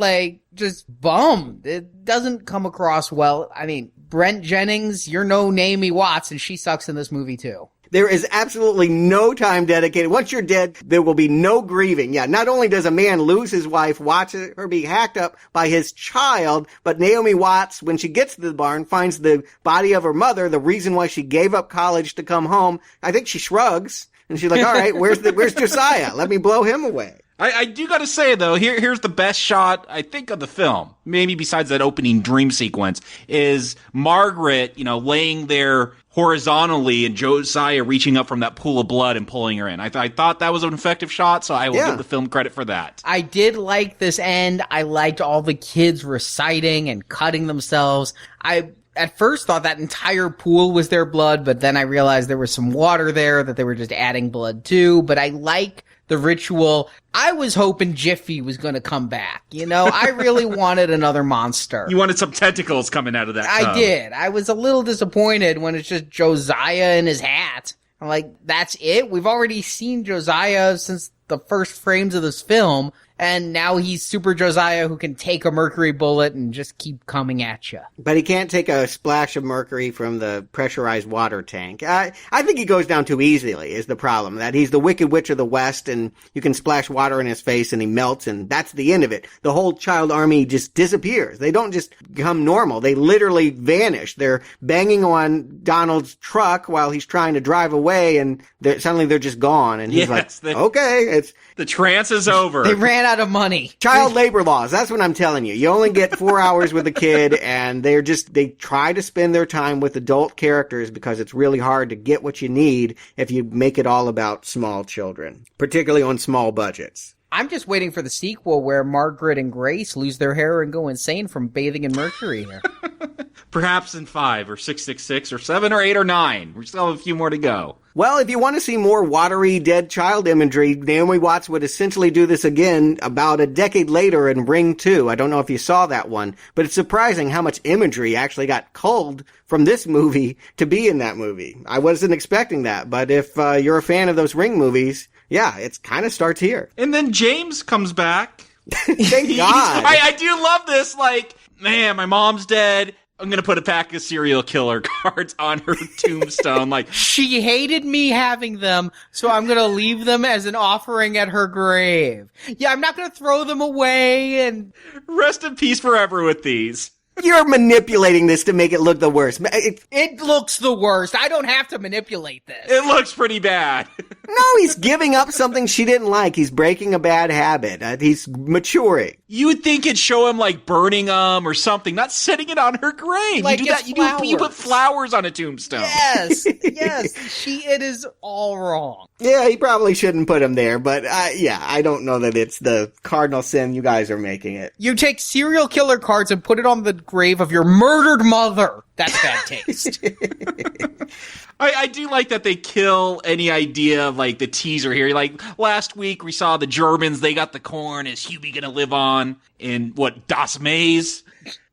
just bummed. It doesn't come across well. I mean, Brent Jennings, you're no Naomi Watts, and she sucks in this movie, too. There is absolutely no time dedicated. Once you're dead, there will be no grieving. Yeah, not only does a man lose his wife, watch her be hacked up by his child, but Naomi Watts, when she gets to the barn, finds the body of her mother, the reason why she gave up college to come home. I think she shrugs, and she's like, all right, where's Josiah? Let me blow him away. I do gotta say, though, here's the best shot, I think, of the film, maybe besides that opening dream sequence, is Margaret, laying there horizontally and Josiah reaching up from that pool of blood and pulling her in. I thought that was an effective shot, so I will give the film credit for that. I did like this end. I liked all the kids reciting and cutting themselves. I at first thought that entire pool was their blood, but then I realized there was some water there that they were just adding blood to. But I like the ritual. I was hoping Jiffy was going to come back. I really wanted another monster. You wanted some tentacles coming out of that tub. I did. I was a little disappointed when it's just Josiah in his hat. I'm like, that's it? We've already seen Josiah since the first frames of this film, and now he's Super Josiah who can take a mercury bullet and just keep coming at you. But he can't take a splash of mercury from the pressurized water tank. I think he goes down too easily is the problem. That he's the Wicked Witch of the West, and you can splash water in his face and he melts, and that's the end of it. The whole child army just disappears. They don't just become normal. They literally vanish. They're banging on Donald's truck while he's trying to drive away, and suddenly they're just gone. And he's okay, the trance is over. They ran out of money. Child labor laws. That's what I'm telling you. You only get 4 hours with a kid, and they try to spend their time with adult characters because it's really hard to get what you need if you make it all about small children, particularly on small budgets. I'm just waiting for the sequel where Margaret and Grace lose their hair and go insane from bathing in mercury here. Perhaps in 5 or 666 or 7 or 8 or 9. We still have a few more to go. Well, if you want to see more watery dead child imagery, Naomi Watts would essentially do this again about a decade later in Ring 2. I don't know if you saw that one, but it's surprising how much imagery actually got culled from this movie to be in that movie. I wasn't expecting that, but if you're a fan of those Ring movies, yeah, it kind of starts here. And then James comes back. Thank God. I do love this, man, my mom's dead. I'm going to put a pack of serial killer cards on her tombstone. She hated me having them, so I'm going to leave them as an offering at her grave. Yeah, I'm not going to throw them away and rest in peace forever with these. You're manipulating this to make it look the worst. It looks the worst. I don't have to manipulate this. It looks pretty bad. No, he's giving up something she didn't like. He's breaking a bad habit. He's maturing. You would think it'd show him burning them or something, not setting it on her grave. You do that. You put flowers on a tombstone. Yes, yes. It is all wrong. Yeah, he probably shouldn't put him there, but I don't know that it's the cardinal sin you guys are making it. You take serial killer cards and put it on the grave of your murdered mother. That's bad taste. I do like that they kill any idea of the teaser here. Last week we saw the Germans, they got the corn. Is Hubie gonna live on in Das Maze?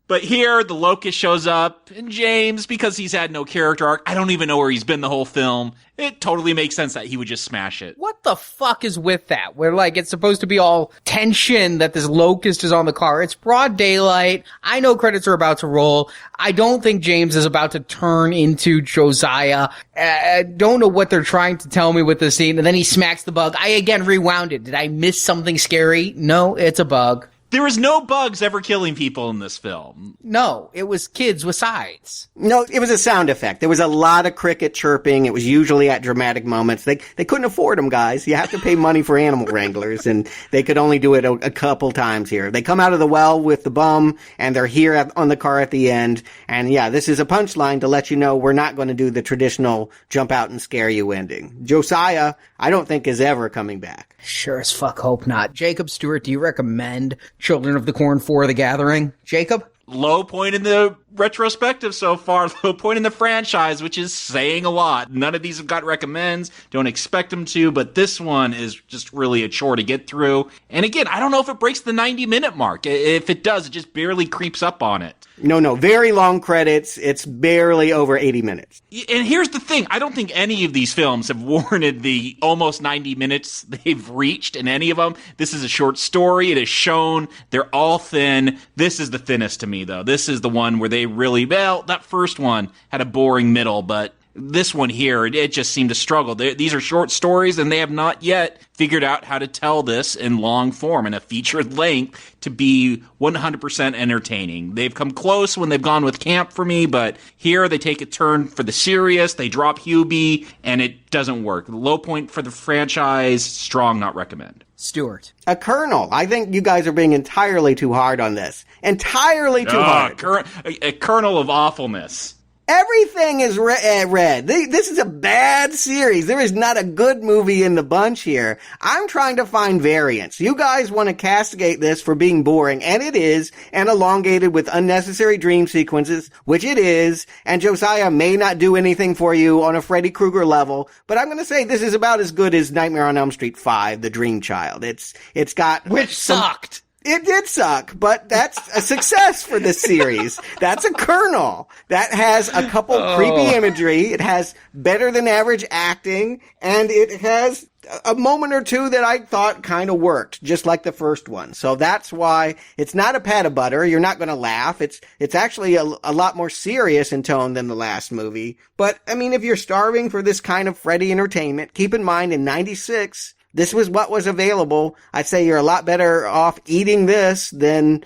But here, the Locust shows up, and James, because he's had no character arc, I don't even know where he's been the whole film, it totally makes sense that he would just smash it. What the fuck is with that? Where, it's supposed to be all tension that this Locust is on the car. It's broad daylight. I know credits are about to roll. I don't think James is about to turn into Josiah. I don't know what they're trying to tell me with this scene. And then he smacks the bug. I, again, rewound it. Did I miss something scary? No, it's a bug. There was no bugs ever killing people in this film. No, it was kids with scythes. No, it was a sound effect. There was a lot of cricket chirping. It was usually at dramatic moments. They couldn't afford them, guys. You have to pay money for animal wranglers, and they could only do it a couple times here. They come out of the well with the bum, and they're here on the car at the end. And yeah, this is a punchline to let you know we're not going to do the traditional jump out and scare you ending. Josiah, I don't think is ever coming back. Sure as fuck hope not. Jacob, Stuart, do you recommend Children of the Corn 4 The Gathering? Jacob? Low point in the retrospective so far, low point in the franchise, which is saying a lot. None of these have got recommends, don't expect them to, but this one is just really a chore to get through. And again, I don't know if it breaks the 90-minute mark. If it does, it just barely creeps up on it. No, very long credits. It's barely over 80 minutes. And here's the thing. I don't think any of these films have warranted the almost 90 minutes they've reached in any of them. This is a short story. It is shown. They're all thin. This is the thinnest to me, though. This is the one where they really, well, that first one had a boring middle, but this one here, it just seemed to struggle. These are short stories, and they have not yet figured out how to tell this in long form, in a featured length, to be 100% entertaining. They've come close when they've gone with camp for me, but here they take a turn for the serious, they drop Hubie, and it doesn't work. The low point for the franchise, strong not recommend. Stuart. A kernel. I think you guys are being entirely too hard on this. Entirely too hard. A kernel of awfulness. Everything is red. This is a bad series. There is not a good movie in the bunch here. I'm trying to find variance. You guys want to castigate this for being boring, and it is, and elongated with unnecessary dream sequences, which it is, and Josiah may not do anything for you on a Freddy Krueger level, but I'm going to say this is about as good as Nightmare on Elm Street 5, The Dream Child. It's got... Which sucked. It did suck, but that's a success for this series. That's a kernel. That has a couple creepy imagery. It has better than average acting, and it has a moment or two that I thought kind of worked, just like the first one. So that's why it's not a pat of butter. You're not going to laugh. It's actually a lot more serious in tone than the last movie. But, I mean, if you're starving for this kind of Freddy entertainment, keep in mind in 96... this was what was available. I'd say you're a lot better off eating this than,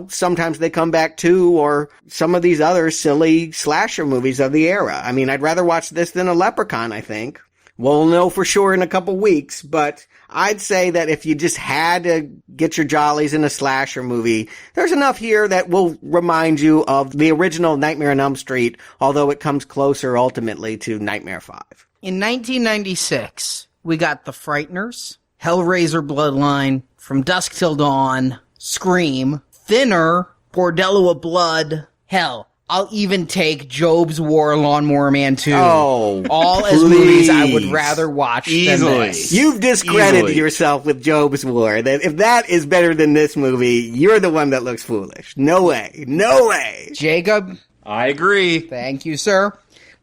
Sometimes They Come Back 2 or some of these other silly slasher movies of the era. I mean, I'd rather watch this than a Leprechaun, I think. We'll know for sure in a couple weeks, but I'd say that if you just had to get your jollies in a slasher movie, there's enough here that will remind you of the original Nightmare on Elm Street, although it comes closer ultimately to Nightmare 5. In 1996... we got The Frighteners, Hellraiser Bloodline, From Dusk Till Dawn, Scream, Thinner, Bordello of Blood. Hell, I'll even take Job's War, Lawnmower Man 2. Oh, all please. As movies I would rather watch Easily. than this. You've discredited yourself with Job's War. That if that is better than this movie, you're the one that looks foolish. No way. No way. Jacob? I agree. Thank you, sir.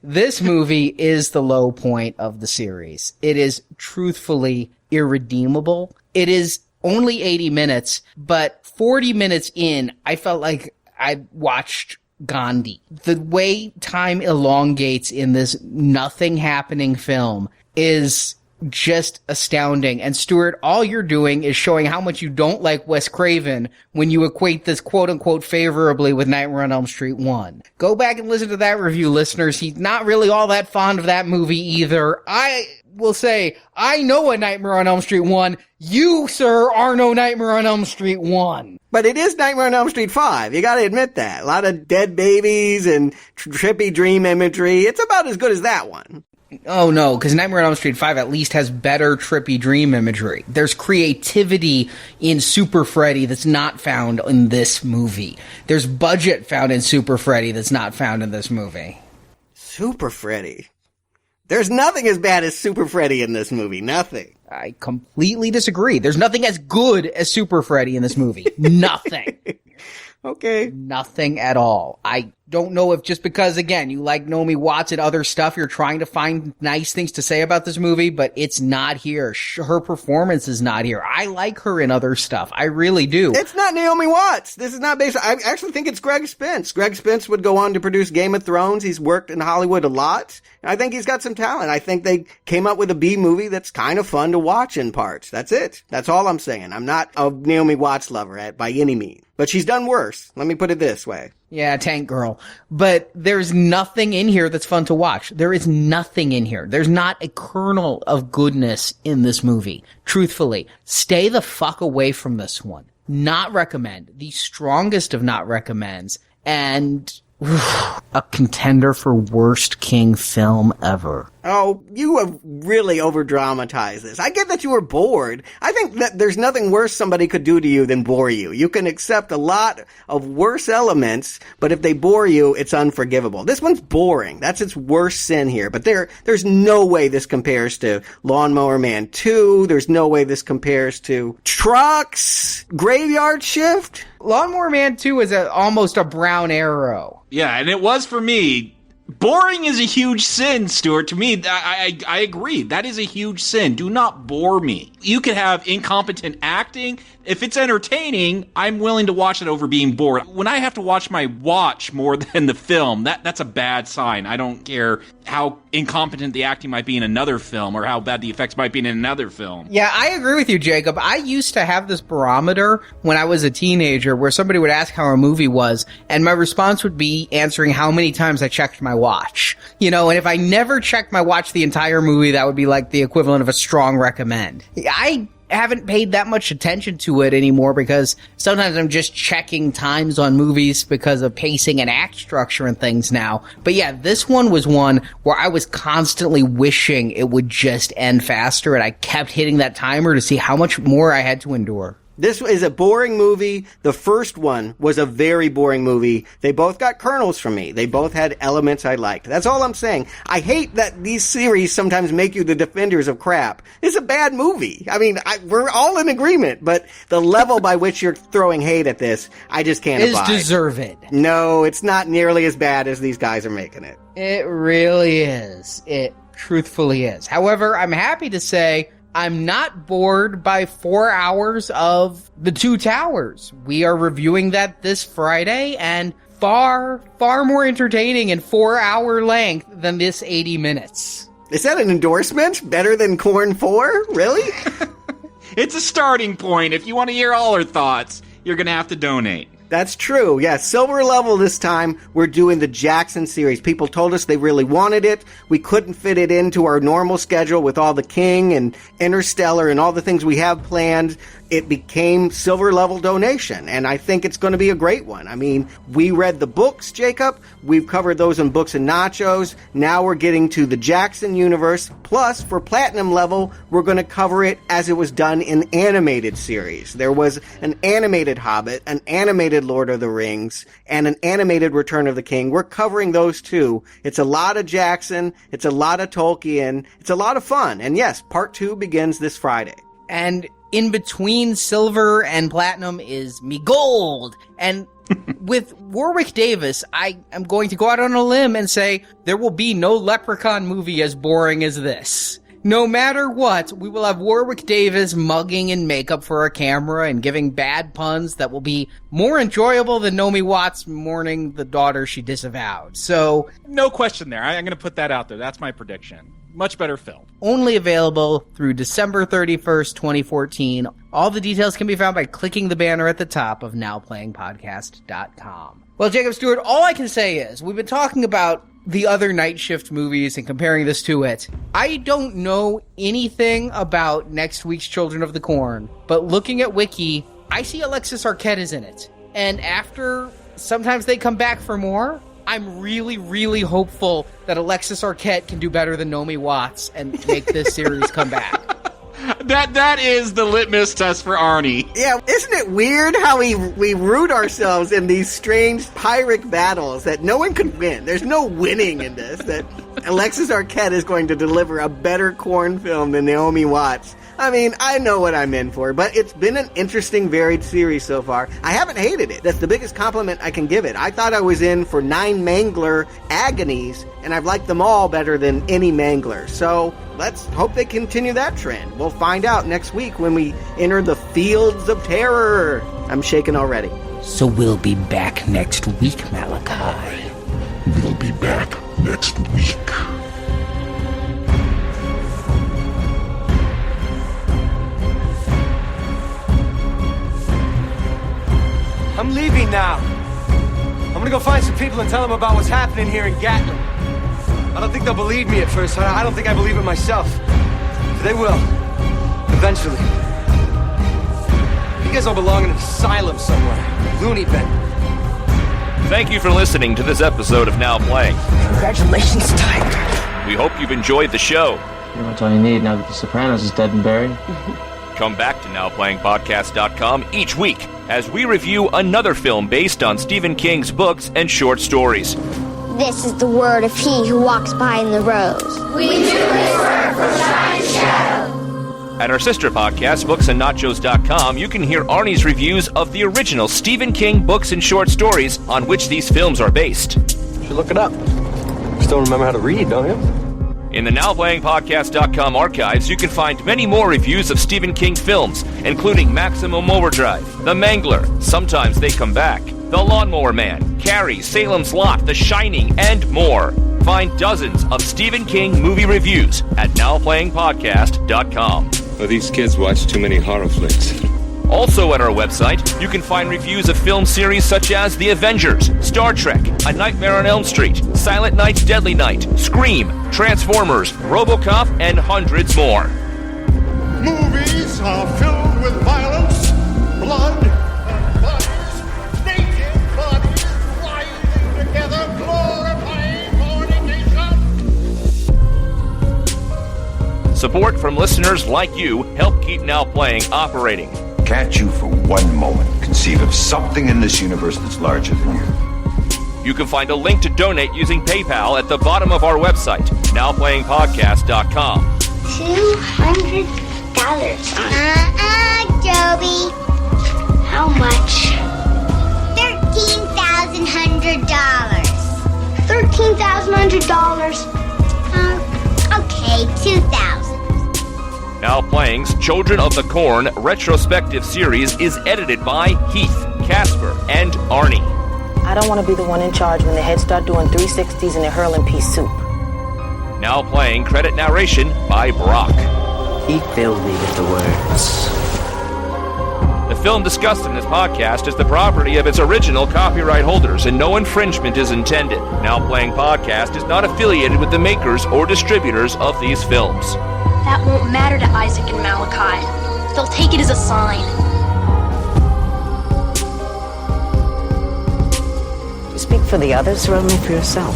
This movie is the low point of the series. It is truthfully irredeemable. It is only 80 minutes, but 40 minutes in, I felt like I watched Gandhi. The way time elongates in this nothing happening film is just astounding. And Stuart, all you're doing is showing how much you don't like Wes Craven when you equate this quote-unquote favorably with Nightmare on Elm Street 1. Go back and listen to that review, listeners. He's not really all that fond of that movie either. I will say, I know a Nightmare on Elm Street 1. You, sir, are no Nightmare on Elm Street 1. But it is Nightmare on Elm Street 5. You gotta admit that. A lot of dead babies and trippy dream imagery. It's about as good as that one. Oh no, because Nightmare on Elm Street 5 at least has better trippy dream imagery. There's creativity in Super Freddy that's not found in this movie. There's budget found in Super Freddy that's not found in this movie. Super Freddy? There's nothing as bad as Super Freddy in this movie. Nothing. I completely disagree. There's nothing as good as Super Freddy in this movie. Nothing. Okay. Nothing at all. I don't know if just because, again, you like Naomi Watts and other stuff, you're trying to find nice things to say about this movie, but it's not here. Her performance is not here. I like her in other stuff. I really do. It's not Naomi Watts. This is not based I actually think it's Greg Spence. Greg Spence would go on to produce Game of Thrones. He's worked in Hollywood a lot. I think he's got some talent. I think they came up with a B movie that's kind of fun to watch in parts. That's it. That's all I'm saying. I'm not a Naomi Watts lover by any means. But she's done worse. Let me put it this way. Yeah, Tank Girl. But there's nothing in here that's fun to watch. There is nothing in here. There's not a kernel of goodness in this movie. Truthfully, stay the fuck away from this one. Not recommend. The strongest of not recommends. And a contender for worst King film ever. Oh, you have really over-dramatized this. I get that you were bored. I think that there's nothing worse somebody could do to you than bore you. You can accept a lot of worse elements, but if they bore you, it's unforgivable. This one's boring. That's its worst sin here. But there's no way this compares to Lawnmower Man 2. There's no way this compares to Trucks, Graveyard Shift. Lawnmower Man 2 is almost a brown arrow. Yeah, and it was for me. Boring is a huge sin, Stuart. To me, I agree. That is a huge sin. Do not bore me. You could have incompetent acting. If it's entertaining, I'm willing to watch it over being bored. When I have to watch my watch more than the film, that's a bad sign. I don't care how incompetent the acting might be in another film or how bad the effects might be in another film. Yeah, I agree with you, Jacob. I used to have this barometer when I was a teenager where somebody would ask how a movie was, and my response would be answering how many times I checked my watch. You know, and if I never checked my watch the entire movie, that would be like the equivalent of a strong recommend. I haven't paid that much attention to it anymore because sometimes I'm just checking times on movies because of pacing and act structure and things now. But yeah, this one was one where I was constantly wishing it would just end faster, and I kept hitting that timer to see how much more I had to endure. This is a boring movie. The first one was a very boring movie. They both got kernels from me. They both had elements I liked. That's all I'm saying. I hate that these series sometimes make you the defenders of crap. It's a bad movie. I mean, we're all in agreement, but the level by which you're throwing hate at this, I just can't abide. Is deserved. No, it's not nearly as bad as these guys are making it. It really is. It truthfully is. However, I'm happy to say I'm not bored by 4 hours of The Two Towers. We are reviewing that this Friday, and far, far more entertaining in 4-hour length than this 80 minutes. Is that an endorsement? Better than Corn 4? Really? It's a starting point. If you want to hear all our thoughts, you're going to have to donate. That's true. Yeah, silver level this time. We're doing the Jackson series. People told us they really wanted it. We couldn't fit it into our normal schedule with all the King and Interstellar and all the things we have planned. It became silver level donation, and I think it's going to be a great one. I mean, we read the books, Jacob. We've covered those in Books and Nachos. Now we're getting to the Jackson universe. Plus, for platinum level, we're going to cover it as it was done in animated series. There was an animated Hobbit, an animated Lord of the Rings, and an animated Return of the King. We're covering those too. It's a lot of Jackson. It's a lot of Tolkien. It's a lot of fun. And yes, part 2 begins this Friday. And in between silver and platinum is me gold. And with Warwick Davis, I am going to go out on a limb and say there will be no Leprechaun movie as boring as this. No matter what, we will have Warwick Davis mugging in makeup for a camera and giving bad puns that will be more enjoyable than Naomi Watts mourning the daughter she disavowed. So, no question there. I'm going to put that out there. That's my prediction. Much better film. Only available through December 31st, 2014. All the details can be found by clicking the banner at the top of nowplayingpodcast.com. Well, Jacob Stewart, all I can say is we've been talking about the other Night Shift movies and comparing this to it. I don't know anything about next week's Children of the Corn, but looking at Wiki, I see Alexis Arquette is in it. And after sometimes they come back for more, I'm really, really hopeful that Alexis Arquette can do better than Naomi Watts and make this series come back. That is the litmus test for Arnie. Yeah, isn't it weird how we root ourselves in these strange Pyrrhic battles that no one can win? There's no winning in this. That Alexis Arquette is going to deliver a better Corn film than Naomi Watts. I mean, I know what I'm in for, but it's been an interesting, varied series so far. I haven't hated it. That's the biggest compliment I can give it. I thought I was in for 9 Mangler agonies, and I've liked them all better than any Mangler. So let's hope they continue that trend. We'll find out next week when we enter the Fields of Terror. I'm shaking already. So we'll be back next week, Malachi. We'll be back next week. I'm leaving now. I'm gonna go find some people and tell them about what's happening here in Gatlin. I don't think they'll believe me at first. I don't think I believe it myself. But they will. Eventually. You guys all belong in an asylum somewhere. Loony bin. Thank you for listening to this episode of Now Playing. Congratulations, Tiger. We hope you've enjoyed the show. Pretty much all you need now that The Sopranos is dead and buried. Come back to NowPlayingPodcast.com each week as we review another film based on Stephen King's books and short stories. This is the word of he who walks behind the rose. We do his word from shine shadow. At our sister podcast, booksandnachos.com, you can hear Arnie's reviews of the original Stephen King books and short stories on which these films are based. You should look it up. Still remember how to read, don't you? In the NowPlayingPodcast.com archives, you can find many more reviews of Stephen King films, including Maximum Overdrive, The Mangler, Sometimes They Come Back, The Lawnmower Man, Carrie, Salem's Lot, The Shining, and more. Find dozens of Stephen King movie reviews at NowPlayingPodcast.com. Well, these kids watch too many horror flicks. Also at our website, you can find reviews of film series such as The Avengers, Star Trek, A Nightmare on Elm Street, Silent Night, Deadly Night, Scream, Transformers, RoboCop, and hundreds more. Movies are filled with violence, blood, and bodies, naked bodies rising together, glorifying fornication. Support from listeners like you help keep Now Playing operating. Can't you for one moment conceive of something in this universe that's larger than you? You can find a link to donate using PayPal at the bottom of our website, NowPlayingPodcast.com. $200. Joby. How much? $13,100. $13,100. Okay, 2,000. Now Playing's Children of the Corn retrospective series is edited by Heath, Casper, and Arnie. I don't want to be the one in charge when the heads start doing 360s and they're hurling pea soup. Now Playing credit narration by Brock. He filled me with the words. The film discussed in this podcast is the property of its original copyright holders, and no infringement is intended. Now Playing Podcast is not affiliated with the makers or distributors of these films. That won't matter to Isaac and Malachi. They'll take it as a sign. Speak for the others or only for yourself?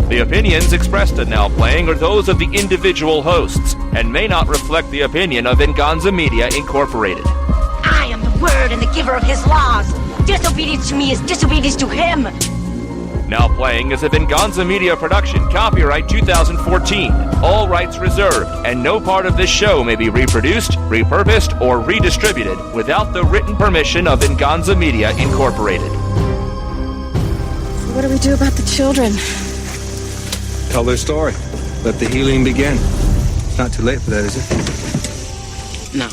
The opinions expressed in Now Playing are those of the individual hosts and may not reflect the opinion of Venganza Media Incorporated. I am the word and the giver of his laws. Disobedience to me is disobedience to him. Now Playing is a Venganza Media production, copyright 2014. All rights reserved, and no part of this show may be reproduced, repurposed, or redistributed without the written permission of Venganza Media Incorporated. So what do we do about the children? Tell their story. Let the healing begin. It's not too late for that, is it? No.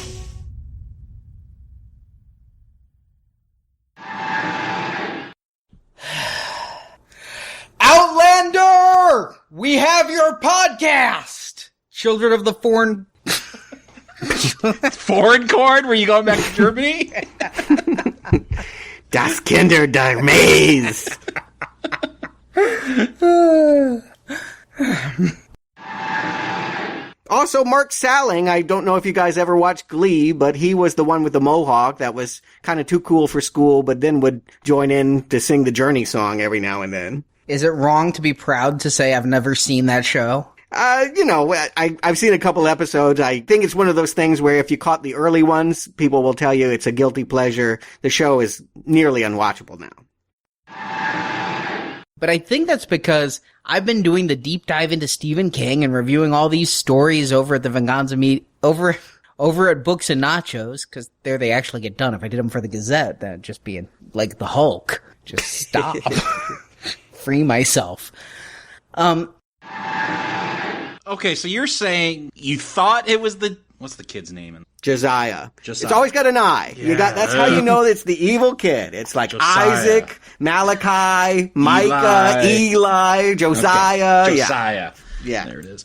Outlander! We have your podcast! Children of the Foreign... Foreign corn? Were you going back to Germany? Das Kinder der Maze! Also, Mark Salling, I don't know if you guys ever watched Glee, but he was the one with the mohawk that was kind of too cool for school, but then would join in to sing the Journey song every now and then. Is it wrong to be proud to say I've never seen that show? I've seen a couple episodes. I think it's one of those things where if you caught the early ones, people will tell you it's a guilty pleasure. The show is nearly unwatchable now. But I think that's because I've been doing the deep dive into Stephen King and reviewing all these stories over at the Venganza Media, over Over at Books and Nachos, because there they actually get done. If I did them for the Gazette, that'd just be like the Hulk. Just stop. Free myself. Okay, so you're saying you thought it was what's the kid's name? Josiah. It's always got an I. Yeah. That's how you know it's the evil kid. It's like Josiah. Isaac, Malachi, Micah, Eli, Josiah. Okay. Josiah. Yeah. There it is.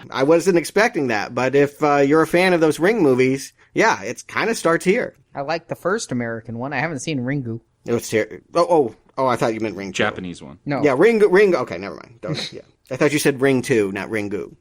I wasn't expecting that, but if you're a fan of those Ring movies, yeah, it kind of starts here. I like the first American one. I haven't seen Ringu. I thought you meant Ring 2. Japanese one. No. Yeah, Ring. Okay, never mind. Yeah. I thought you said Ring 2, not Ringu.